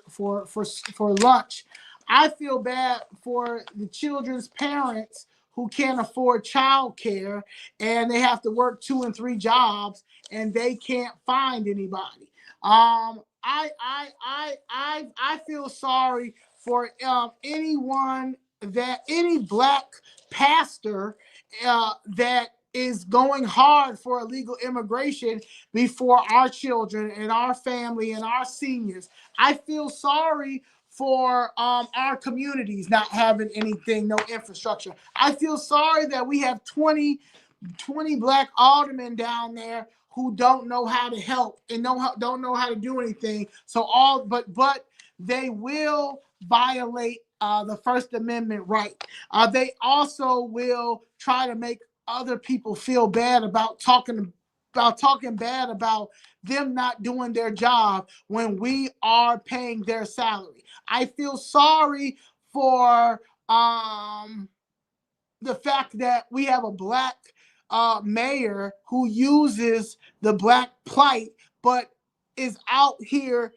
lunch. I feel bad for the children's parents who can't afford childcare and they have to work 2 and 3 jobs and they can't find anybody. I feel sorry for any black pastor that is going hard for illegal immigration before our children and our family and our seniors. I feel sorry for our communities not having anything, no infrastructure. I feel sorry that we have 20 black aldermen down there who don't know how to help and don't know how to do anything. But they will violate the First Amendment right. They also will try to make other people feel bad about talking bad about them not doing their job when we are paying their salary. I feel sorry for the fact that we have a black mayor who uses the black plight, but is out here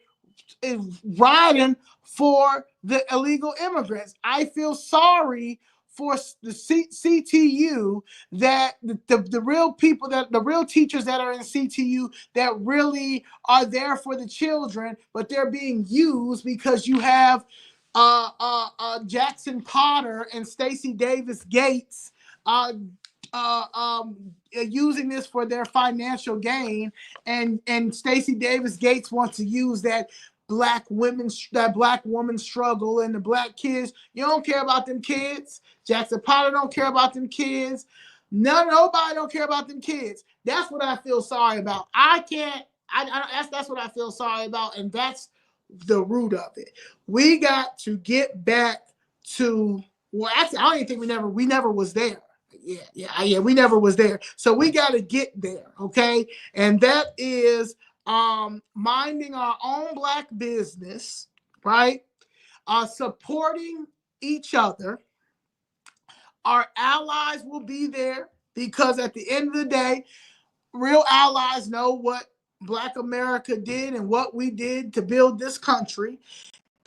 is riding for the illegal immigrants. I feel sorry for the CTU, that the real people, that the real teachers that are in CTU that really are there for the children, but they're being used because you have Jackson Potter and Stacey Davis Gates using this for their financial gain, and Stacey Davis Gates wants to use that black woman struggle and the black kids. You don't care about them kids. Jackson Potter don't care about them kids. Nobody don't care about them kids. That's what I feel sorry about. That's what I feel sorry about, and that's the root of it. We got to get back to, well, actually, I don't even think we never was there. Yeah, we never was there. So we got to get there, okay? And that is minding our own Black business, right? Supporting each other. Our allies will be there because at the end of the day, real allies know what Black America did and what we did to build this country.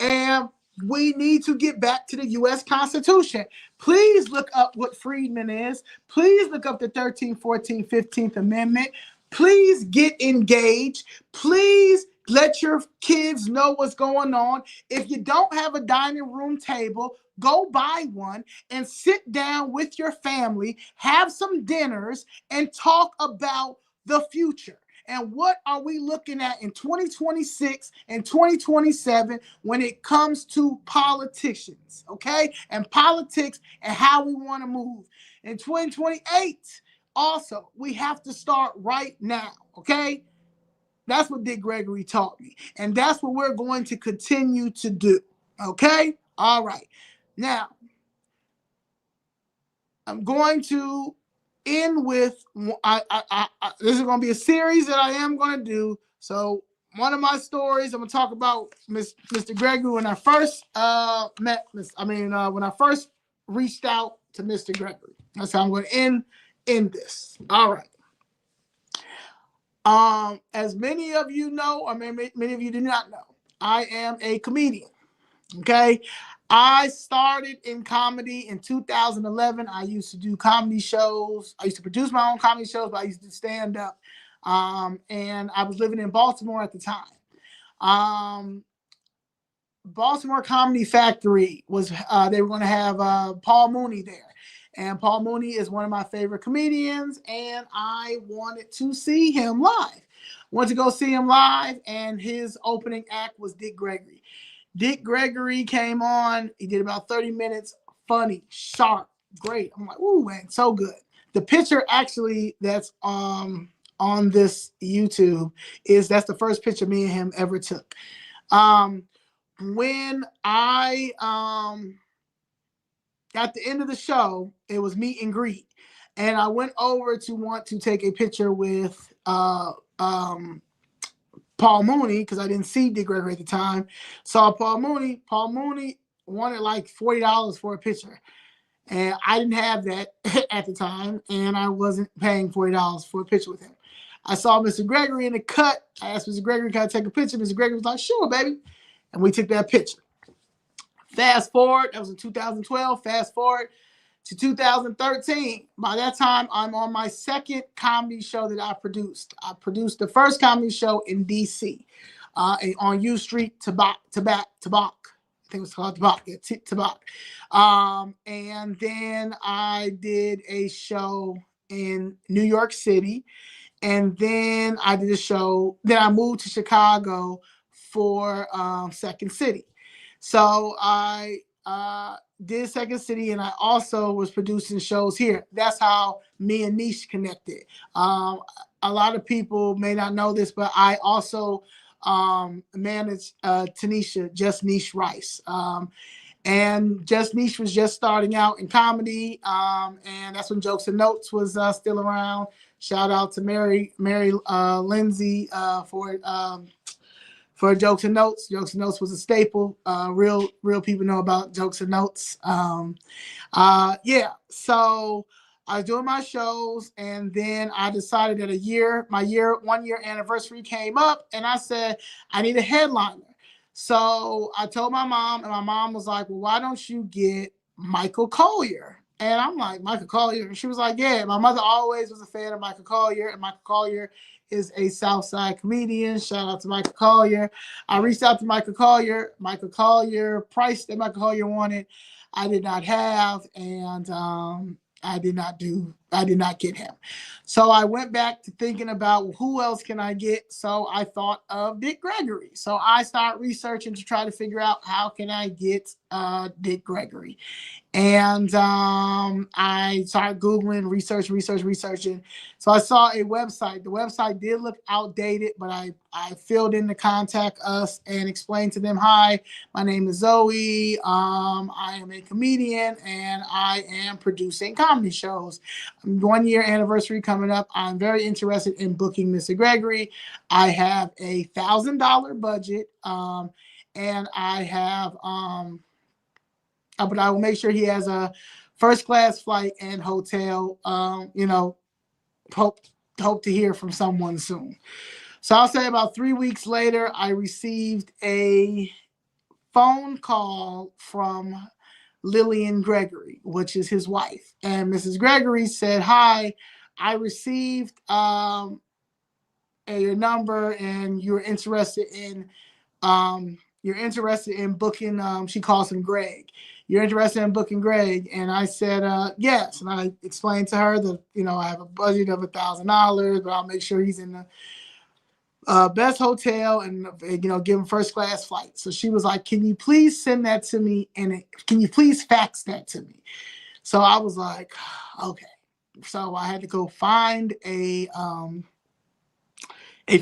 And we need to get back to the U.S. Constitution. Please look up what freedmen is. Please look up the 13th, 14th, 15th Amendment. Please get engaged. Please let your kids know what's going on. If you don't have a dining room table, go buy one and sit down with your family, have some dinners, and talk about the future. And what are we looking at in 2026 and 2027 when it comes to politicians, okay? And politics and how we want to move. In 2028, also, we have to start right now, okay? That's what Dick Gregory taught me. And that's what we're going to continue to do, okay? All right. Now, I'm going to end with, this is going to be a series that I am going to do. So one of my stories, I'm going to talk about Mr. Gregory when I first when I first reached out to Mr. Gregory. That's how I'm going to end this. All right. As many of you know, or many of you do not know, I am a comedian. Okay. I started in comedy in 2011. I used to do comedy shows. I used to produce my own comedy shows, but I used to stand up. And I was living in Baltimore at the time. Baltimore Comedy Factory was, they were going to have Paul Mooney there. And Paul Mooney is one of my favorite comedians, and I wanted to see him live. Went to go see him live, and his opening act was Dick Gregory. Dick Gregory came on. He did about 30 minutes. Funny, sharp, great. I'm like, ooh, man, so good. The picture actually that's on this YouTube that's the first picture me and him ever took. When I at the end of the show, it was meet and greet, and I went over to want to take a picture with Paul Mooney, because I didn't see Dick Gregory at the time. Saw Paul Mooney. Paul Mooney wanted like $40 for a picture. And I didn't have that at the time. And I wasn't paying $40 for a picture with him. I saw Mr. Gregory in the cut. I asked Mr. Gregory, can I take a picture? Mr. Gregory was like, sure, baby. And we took that picture. Fast forward, that was in 2012. Fast forward to 2013. By that time, I'm on my second comedy show that I produced. I produced the first comedy show in D.C. On U Street, Tabak. I think it was called Tabak. Yeah, Tabak. And then I did a show in New York City. And then I did a show. Then I moved to Chicago for Second City. So I did Second City, and I also was producing shows here. That's how me and Niche connected. A lot of people may not know this, but I also managed Tanisha, Just Niche Rice. And Just Niche was just starting out in comedy, and that's when Jokes and Notes was still around. Shout out to Mary Lindsay for Jokes and Notes. Jokes and Notes was a staple. Real people know about Jokes and Notes. Yeah, so I was doing my shows, and then I decided that my 1 year anniversary came up, and I said, I need a headliner. So I told my mom, and my mom was like, well, why don't you get Michael Collier? And I'm like, Michael Collier? And she was like, yeah. My mother always was a fan of Michael Collier, and Michael Collier is a Southside comedian. Shout out to Michael Collier. I reached out to Michael Collier. Michael Collier, price that Michael Collier wanted, I did not have, and I did not get him. So I went back to thinking about, well, who else can I get? So I thought of Dick Gregory. So I started researching to try to figure out how can I get Dick Gregory. And I started Googling, researching. So I saw a website. The website did look outdated, but I filled in to contact us and explained to them, hi, my name is Zoe. I am a comedian and I am producing comedy shows. 1 year anniversary coming up. I'm very interested in booking Mr. Gregory. I have a $1,000 budget. And I have but I will make sure he has a first class flight and hotel. Hope to hear from someone soon. So I'll say about 3 weeks later, I received a phone call from Lillian Gregory, which is his wife. And Mrs. Gregory said, hi, I received your number and you're interested in booking, she calls him Greg. You're interested in booking Greg? And I said, yes. And I explained to her that, I have a budget of $1,000, but I'll make sure he's in the best hotel and, give him first class flight. So she was like, can you please send that to me? And can you please fax that to me? So I was like, okay. So I had to go find a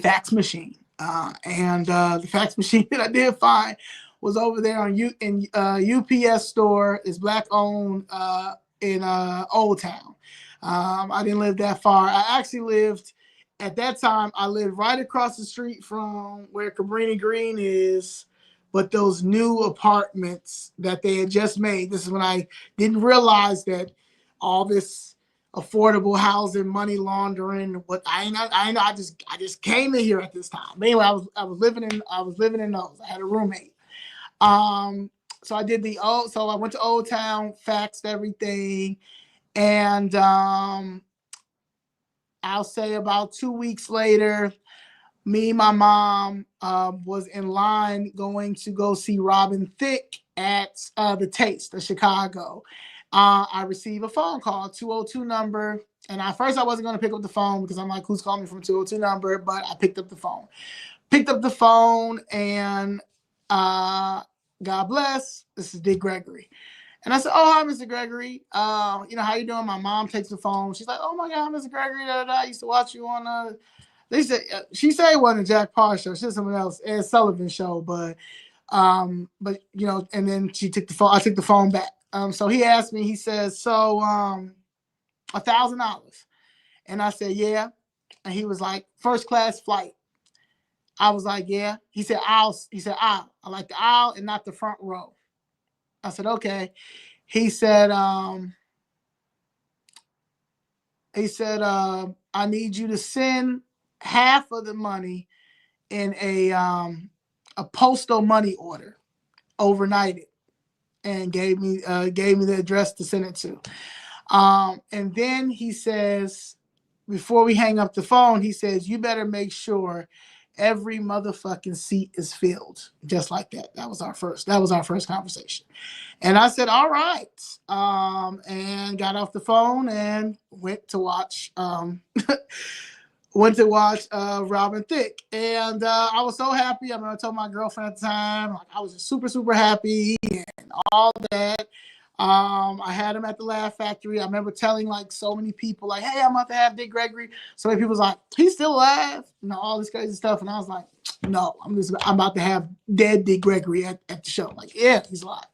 fax machine. And the fax machine that I did find was over there on UPS store. Is black owned in Old Town. I didn't live that far. I actually lived at that time. I lived right across the street from where Cabrini Green is, but those new apartments that they had just made. This is when I didn't realize that all this affordable housing, money laundering. What I just came in here at this time. But anyway, I was living in those. I had a roommate. So I did so I went to Old Town, faxed everything, and I'll say about 2 weeks later, me and my mom was in line going to go see Robin Thicke at the Taste of Chicago. I received a phone call, 202 number. And at first I wasn't going to pick up the phone because I'm like, who's calling me from 202 number? But I picked up the phone. And God bless. This is Dick Gregory. And I said, oh, hi, Mr. Gregory. How you doing? My mom takes the phone. She's like, oh, my God, Mr. Gregory. I used to watch you on she said it wasn't a Jack Parr show. She said something else, Ed Sullivan show. But and then she took the phone. I took the phone back. So he asked me. He says, so $1,000, and I said, yeah. And he was like, first class flight. I was like, yeah. He said, aisle. He said, aisle. I like the aisle and not the front row. I said, okay. He said, I need you to send half of the money in a postal money order, overnighted, and gave me the address to send it to. And then he says, before we hang up the phone, he says, you better make sure every motherfucking seat is filled. Just like that. That was our first conversation. And I said, all right. And got off the phone and went to watch Robin Thicke. And I was so happy. I told my girlfriend at the time, like, I was just super, super happy and all that. I had him at the Laugh Factory. I remember telling like so many people, like, hey, I'm about to have Dick Gregory. So many people was like, he's still alive, all this crazy stuff. And I was like, no, I'm about to have dead Dick Gregory at the show. Like, yeah, he's alive.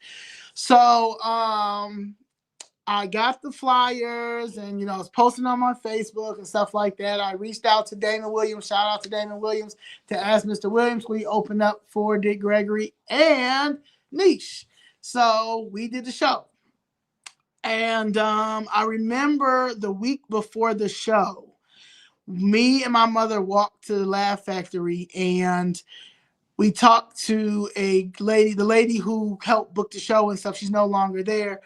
So I got the flyers and, I was posting on my Facebook and stuff like that. I reached out to Damon Williams, shout out to Damon Williams, to ask Mr. Williams, will he open up for Dick Gregory and Niche? So we did the show. And I remember the week before the show, me and my mother walked to the Laugh Factory and we talked to the lady who helped book the show and stuff. She's no longer there.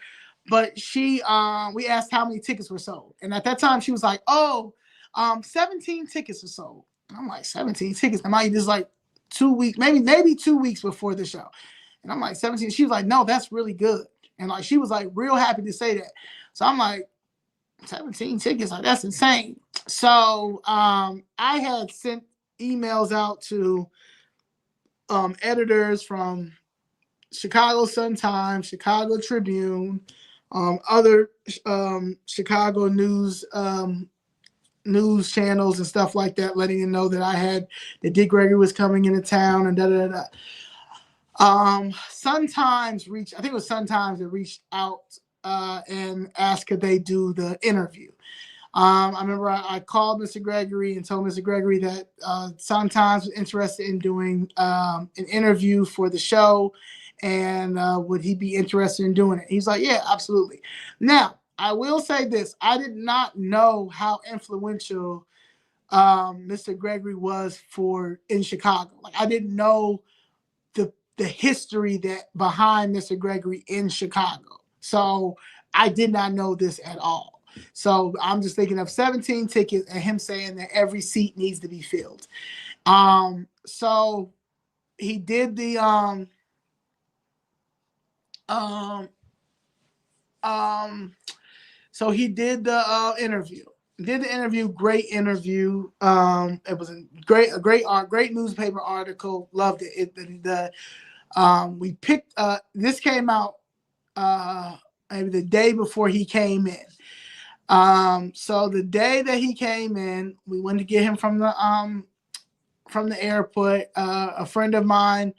But we asked how many tickets were sold. And at that time, she was like, 17 tickets were sold. And I'm like, 17 tickets? Am I just like 2 weeks, maybe 2 weeks before the show? And I'm like, 17. She was like, no, that's really good. And like, she was like real happy to say that. So I'm like, 17 tickets, like that's insane. So I had sent emails out to editors from Chicago Sun-Times, Chicago Tribune, other Chicago news channels and stuff like that, letting you know that Dick Gregory was coming into town and da da da. Sun Times I think it was Sun Times that reached out and asked could they do the interview. I remember I called Mr. Gregory and told Mr. Gregory that Sun Times was interested in doing an interview for the show, and would he be interested in doing it? He's like, yeah, absolutely. Now, I will say this. I did not know how influential Mr. Gregory was in Chicago. Like, I didn't know the history that behind Mr. Gregory in Chicago. So I did not know this at all. So I'm just thinking of 17 tickets and him saying that every seat needs to be filled. So he did the so he did the interview. Great interview. It was a great newspaper article. Loved it. We picked this came out maybe the day before he came in. So the day that he came in, we went to get him from the airport. A friend of mine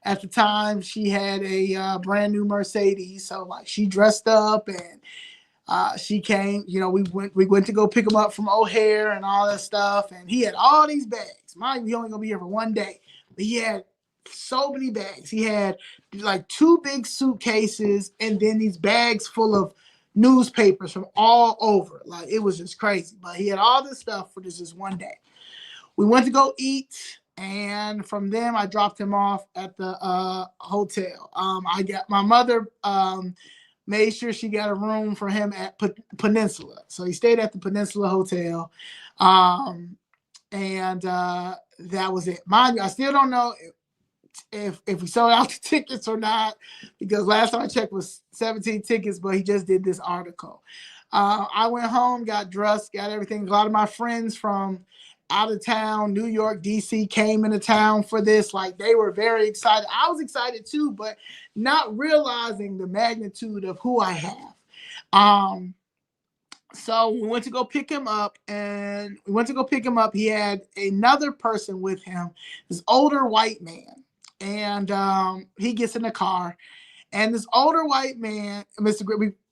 at the time, she had a brand new Mercedes, so like she dressed up and she came. We went to go pick him up from O'Hare and all that stuff, and he had all these bags. Mind you, he only gonna be here for one day, but he had so many bags. He had like 2 big suitcases and then these bags full of newspapers from all over. Like, it was just crazy. But he had all this stuff for just one day. We went to go eat, and from them I dropped him off at the hotel. I got my mother made sure she got a room for him at Peninsula. So he stayed at the Peninsula Hotel. And that was it. Mind you, I still don't know if we sold out the tickets or not, because last time I checked was 17 tickets, but he just did this article. I went home, got dressed, got everything. A lot of my friends from out of town, New York, DC, came into town for this. Like, they were very excited. I was excited too, but not realizing the magnitude of who I have. So we went to go pick him up, He had another person with him, this older white man. And he gets in the car, and this older white man,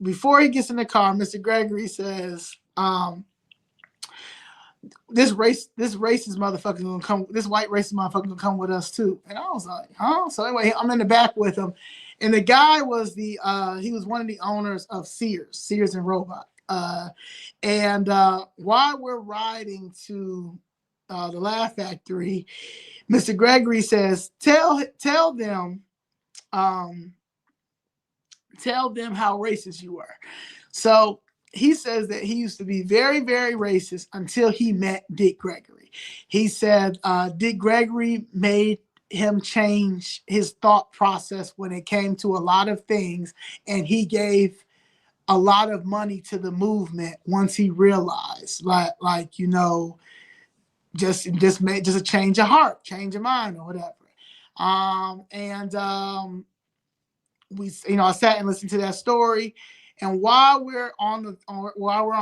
before he gets in the car, Mr. Gregory says, this racist motherfucker gonna come. This white racist motherfucker gonna come with us too. And I was like, huh? So anyway, I'm in the back with him, and the guy was he was one of the owners of Sears and Roebuck. And while we're riding to the Laugh Factory, Mr. Gregory says, tell them how racist you are. So he says that he used to be very, very racist until he met Dick Gregory. He said Dick Gregory made him change his thought process when it came to a lot of things, and he gave a lot of money to the movement once he realized, just a change of heart, change of mind, or whatever. I sat and listened to that story. And while we're on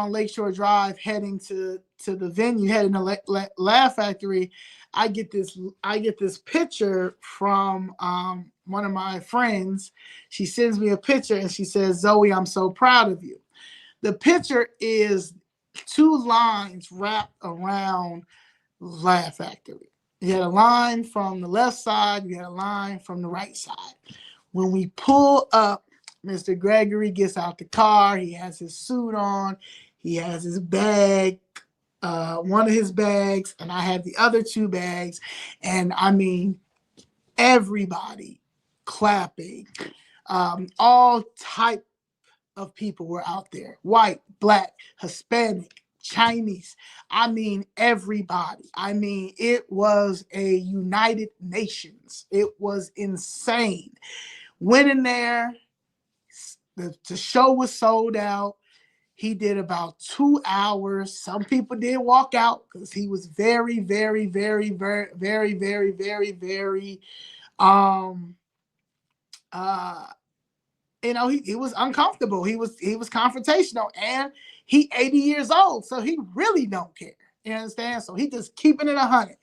Lakeshore Drive heading to the venue, heading to Laugh Factory, I get this picture from one of my friends. She sends me a picture and she says, "Zoe, I'm so proud of you." The picture is 2 lines wrapped around Laugh Factory. You had a line from the left side, you had a line from the right side. When we pull up, Mr. Gregory gets out the car. He has his suit on. He has his bag, one of his bags, and I had the other 2 bags. And I mean, everybody clapping. All type of people were out there. White, black, Hispanic, Chinese. I mean, everybody. I mean, it was a United Nations. It was insane. Went in there. The show was sold out. He did about 2 hours. Some people did walk out because he was very, very, very, very, very, very, very, very he was uncomfortable. He was confrontational, and he 80 years old, so he really don't care. You understand? So he just keeping it 100.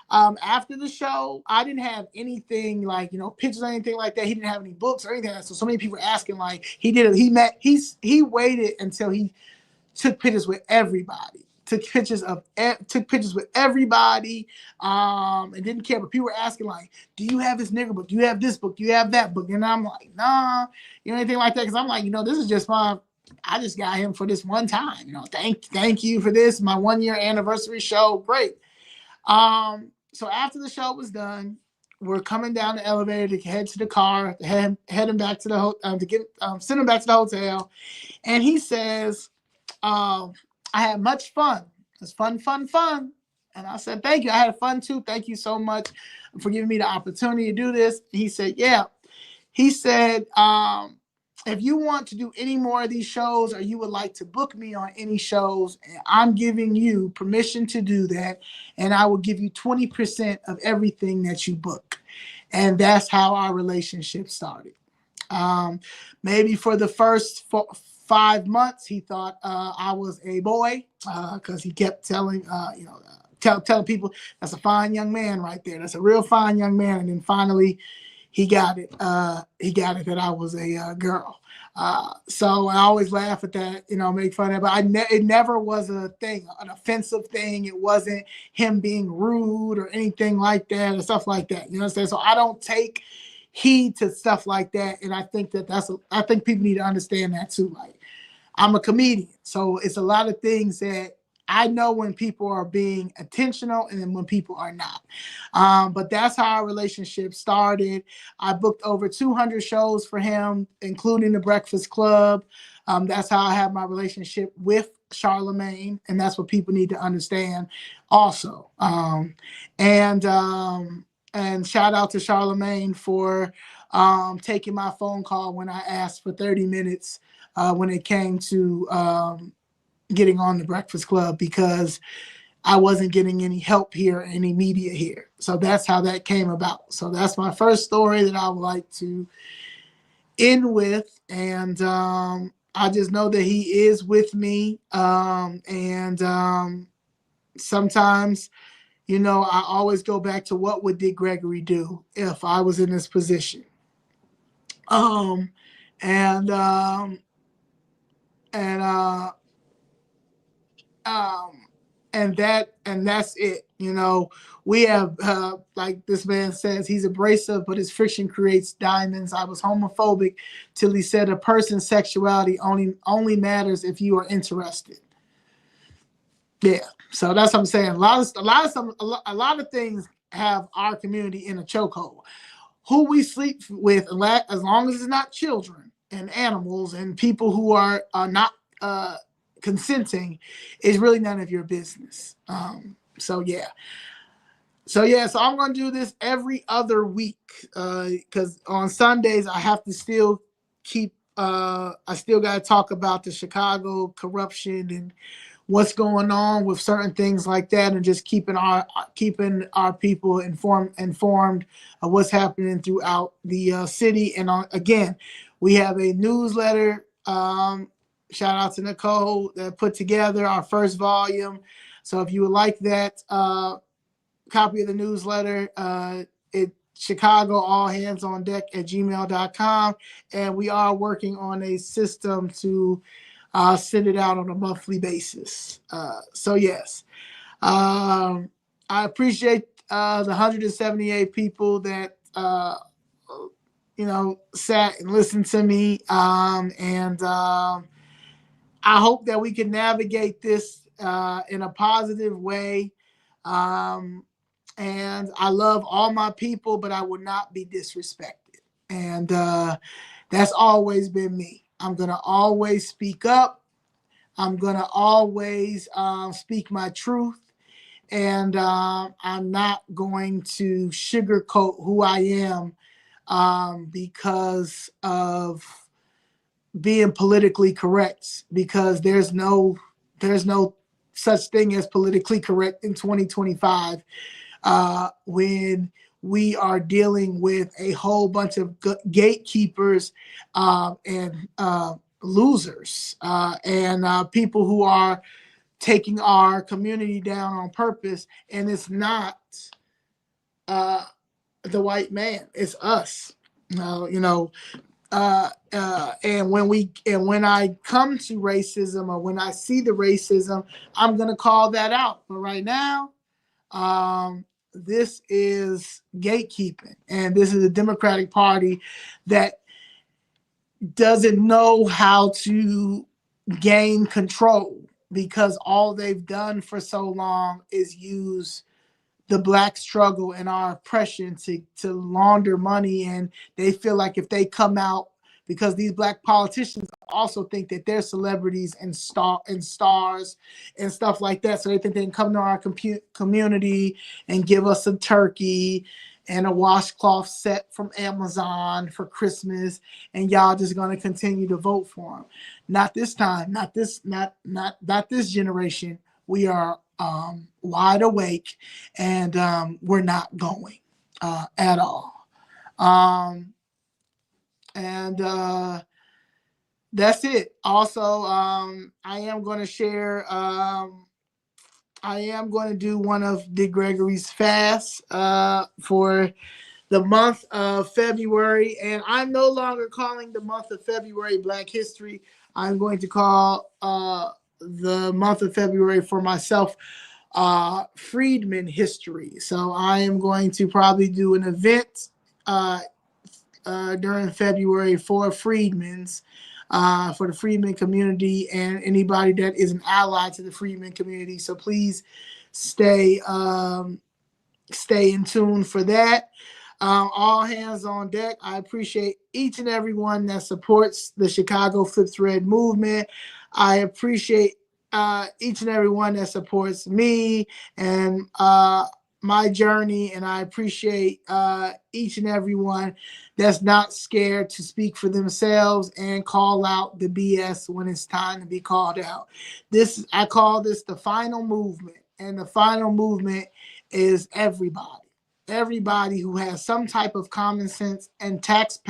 After the show, I didn't have anything like, pictures or anything like that. He didn't have any books or anything like that. So many people were asking, like, he waited until he took pictures with everybody. Took pictures with everybody, and didn't care. But people were asking, like, do you have this nigger book? Do you have this book? Do you have that book? And I'm like, nah, anything like that. Because I'm like, this is just I just got him for this one time. Thank you for this. My 1-year anniversary show. Great. So after the show was done, we're coming down the elevator to head to the car, heading back to the send him back to the hotel. And he says, I had much fun. It's fun. And I said, thank you. I had fun too. Thank you so much for giving me the opportunity to do this. He said, yeah. He said, if you want to do any more of these shows, or you would like to book me on any shows, I'm giving you permission to do that. And I will give you 20% of everything that you book. And that's how our relationship started. Maybe for the first 5 months, he thought I was a boy, because he kept telling, telling people, that's a fine young man right there. That's a real fine young man. And then finally, he got it. He got it that I was a girl. So I always laugh at that, make fun of it. But it never was a thing, an offensive thing. It wasn't him being rude or anything like that or stuff like that. You know what I'm saying? So I don't take heed to stuff like that. And I think I think people need to understand that too. Like, I'm a comedian, so it's a lot of things that I know when people are being intentional and then when people are not. But that's how our relationship started. I booked over 200 shows for him, including the Breakfast Club. That's how I have my relationship with Charlemagne, and that's what people need to understand also. And shout out to Charlemagne for taking my phone call when I asked for 30 minutes when it came to getting on the Breakfast Club, because I wasn't getting any help here, any media here. So that's how that came about. So that's my first story that I would like to end with. And I just know that he is with me. Sometimes, I always go back to, what would Dick Gregory do if I was in this position? And that's it. We have, like this man says, he's abrasive, but his friction creates diamonds. I was homophobic till he said a person's sexuality only matters if you are interested. Yeah. So that's what I'm saying. A lot of things have our community in a chokehold. Who we sleep with, as long as it's not children and animals and people who are not consenting, is really none of your business. So I'm going to do this every other week, because on Sundays I have to still keep, I still got to talk about the Chicago corruption and what's going on with certain things like that, and just keeping our people informed of what's happening throughout the city. And again, we have a newsletter. Shout out to Nicole that put together our first volume. So if you would like that copy of the newsletter, it's Chicago All Hands on Deck at gmail.com. And we are working on a system to send it out on a monthly basis. So yes, I appreciate the 178 people that sat and listened to me. I hope that we can navigate this in a positive way. And I love all my people, but I will not be disrespected. And that's always been me. I'm going to always speak up. I'm going to always speak my truth. And I'm not going to sugarcoat who I am because of being politically correct, because there's no such thing as politically correct in 2025 when we are dealing with a whole bunch of gatekeepers and losers and people who are taking our community down on purpose. And it's not the white man, it's us. You know, and when I come to racism, or when I see the racism, I'm gonna call that out. But right now, this is gatekeeping, and this is a Democratic Party that doesn't know how to gain control, because all they've done for so long is use the Black struggle and our oppression to launder money. And they feel like if they come out, because these Black politicians also think that they're celebrities and stars and stuff like that, so they think they can come to our community and give us a turkey and a washcloth set from Amazon for Christmas, and y'all just going to continue to vote for them. Not this time, not this generation. We are wide awake, and we're not going at all. And that's it. Also, I am going to share. I am going to do one of Dick Gregory's fasts for the month of February, and I'm no longer calling the month of February Black History. I'm going to call the month of February for myself Freedmen History. So I am going to probably do an event during February for freedmen's, for the freedmen community and anybody that is an ally to the freedmen community. So please stay in tune for that. All hands on deck. I appreciate each and every one that supports the Chicago Flips Red movement. I appreciate each and every one that supports me and my journey, and I appreciate each and every one that's not scared to speak for themselves and call out the BS when it's time to be called out. I call this the final movement, and the final movement is everybody. Everybody who has some type of common sense and that's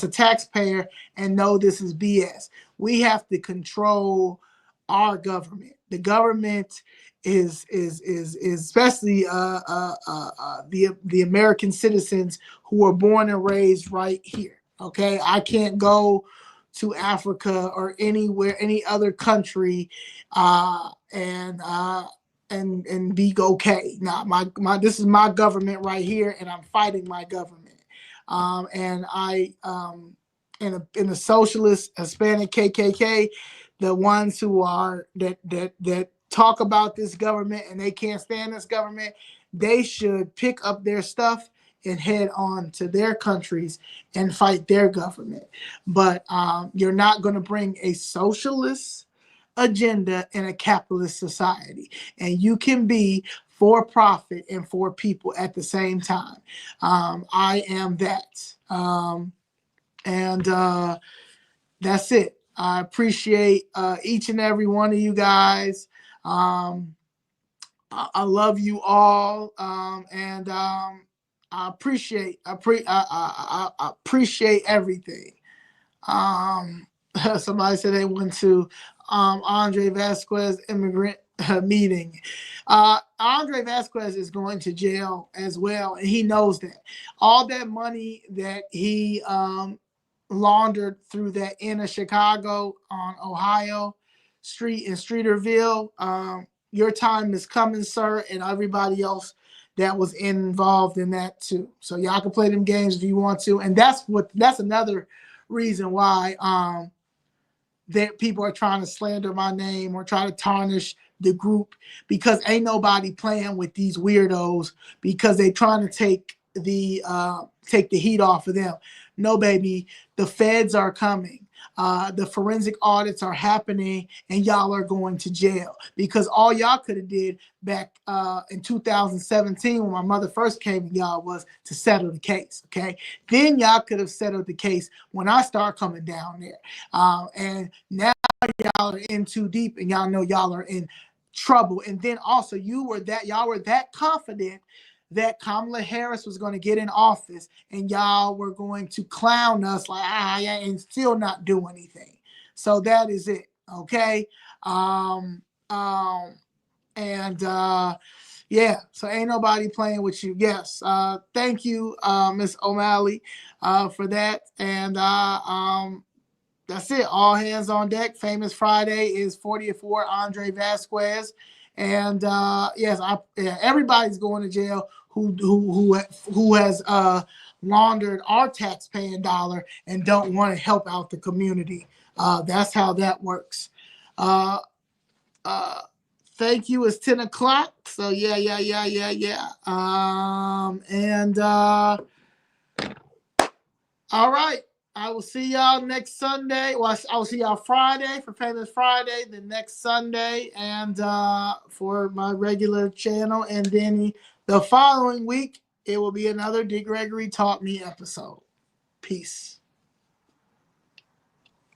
a taxpayer and know this is BS. We have to control our government. The government is especially the American citizens who are born and raised right here. Okay, I can't go to Africa or any other country, and be okay. Now, this is my government right here, and I'm fighting my government. And I in the socialist Hispanic KKK, the ones who are that talk about this government and they can't stand this government, they should pick up their stuff and head on to their countries and fight their government. But you're not going to bring a socialist agenda in a capitalist society, and you can be for profit and for people at the same time. I am that, and that's it. I appreciate each and every one of you guys. I love you all, and I appreciate everything. Somebody said they went to Andre Vasquez immigrant meeting. Andre Vasquez is going to jail as well, and he knows that. All that money that he laundered through that inn of Chicago on Ohio Street in Streeterville, your time is coming, sir, and everybody else that was involved in that too. So y'all can play them games if you want to, and that's another reason why that people are trying to slander my name or try to tarnish the group, because ain't nobody playing with these weirdos, because they trying to take the heat off of them. No, baby, the feds are coming. The forensic audits are happening, and y'all are going to jail, because all y'all could have did back in 2017 when my mother first came to y'all was to settle the case. Okay, then y'all could have settled the case when I start coming down there. And now y'all are in too deep, and y'all know y'all are in trouble. And then also y'all were that confident that Kamala Harris was going to get in office and y'all were going to clown us like, yeah, and still not do anything. So that is it. Okay. And yeah, so ain't nobody playing with you. Yes. Thank you, Miss O'Malley, for that. And that's it. All hands on deck. Famous Friday is 44 Andre Vasquez. And yes, everybody's going to jail who has laundered our taxpaying dollar and don't want to help out the community. That's how that works. Thank you. It's 10 o'clock. So yeah. And all right. I will see y'all next Sunday. Well, I will see y'all Friday for Famous Friday, the next Sunday, and for my regular channel. And then the following week, it will be another Dick Gregory Taught Me episode. Peace.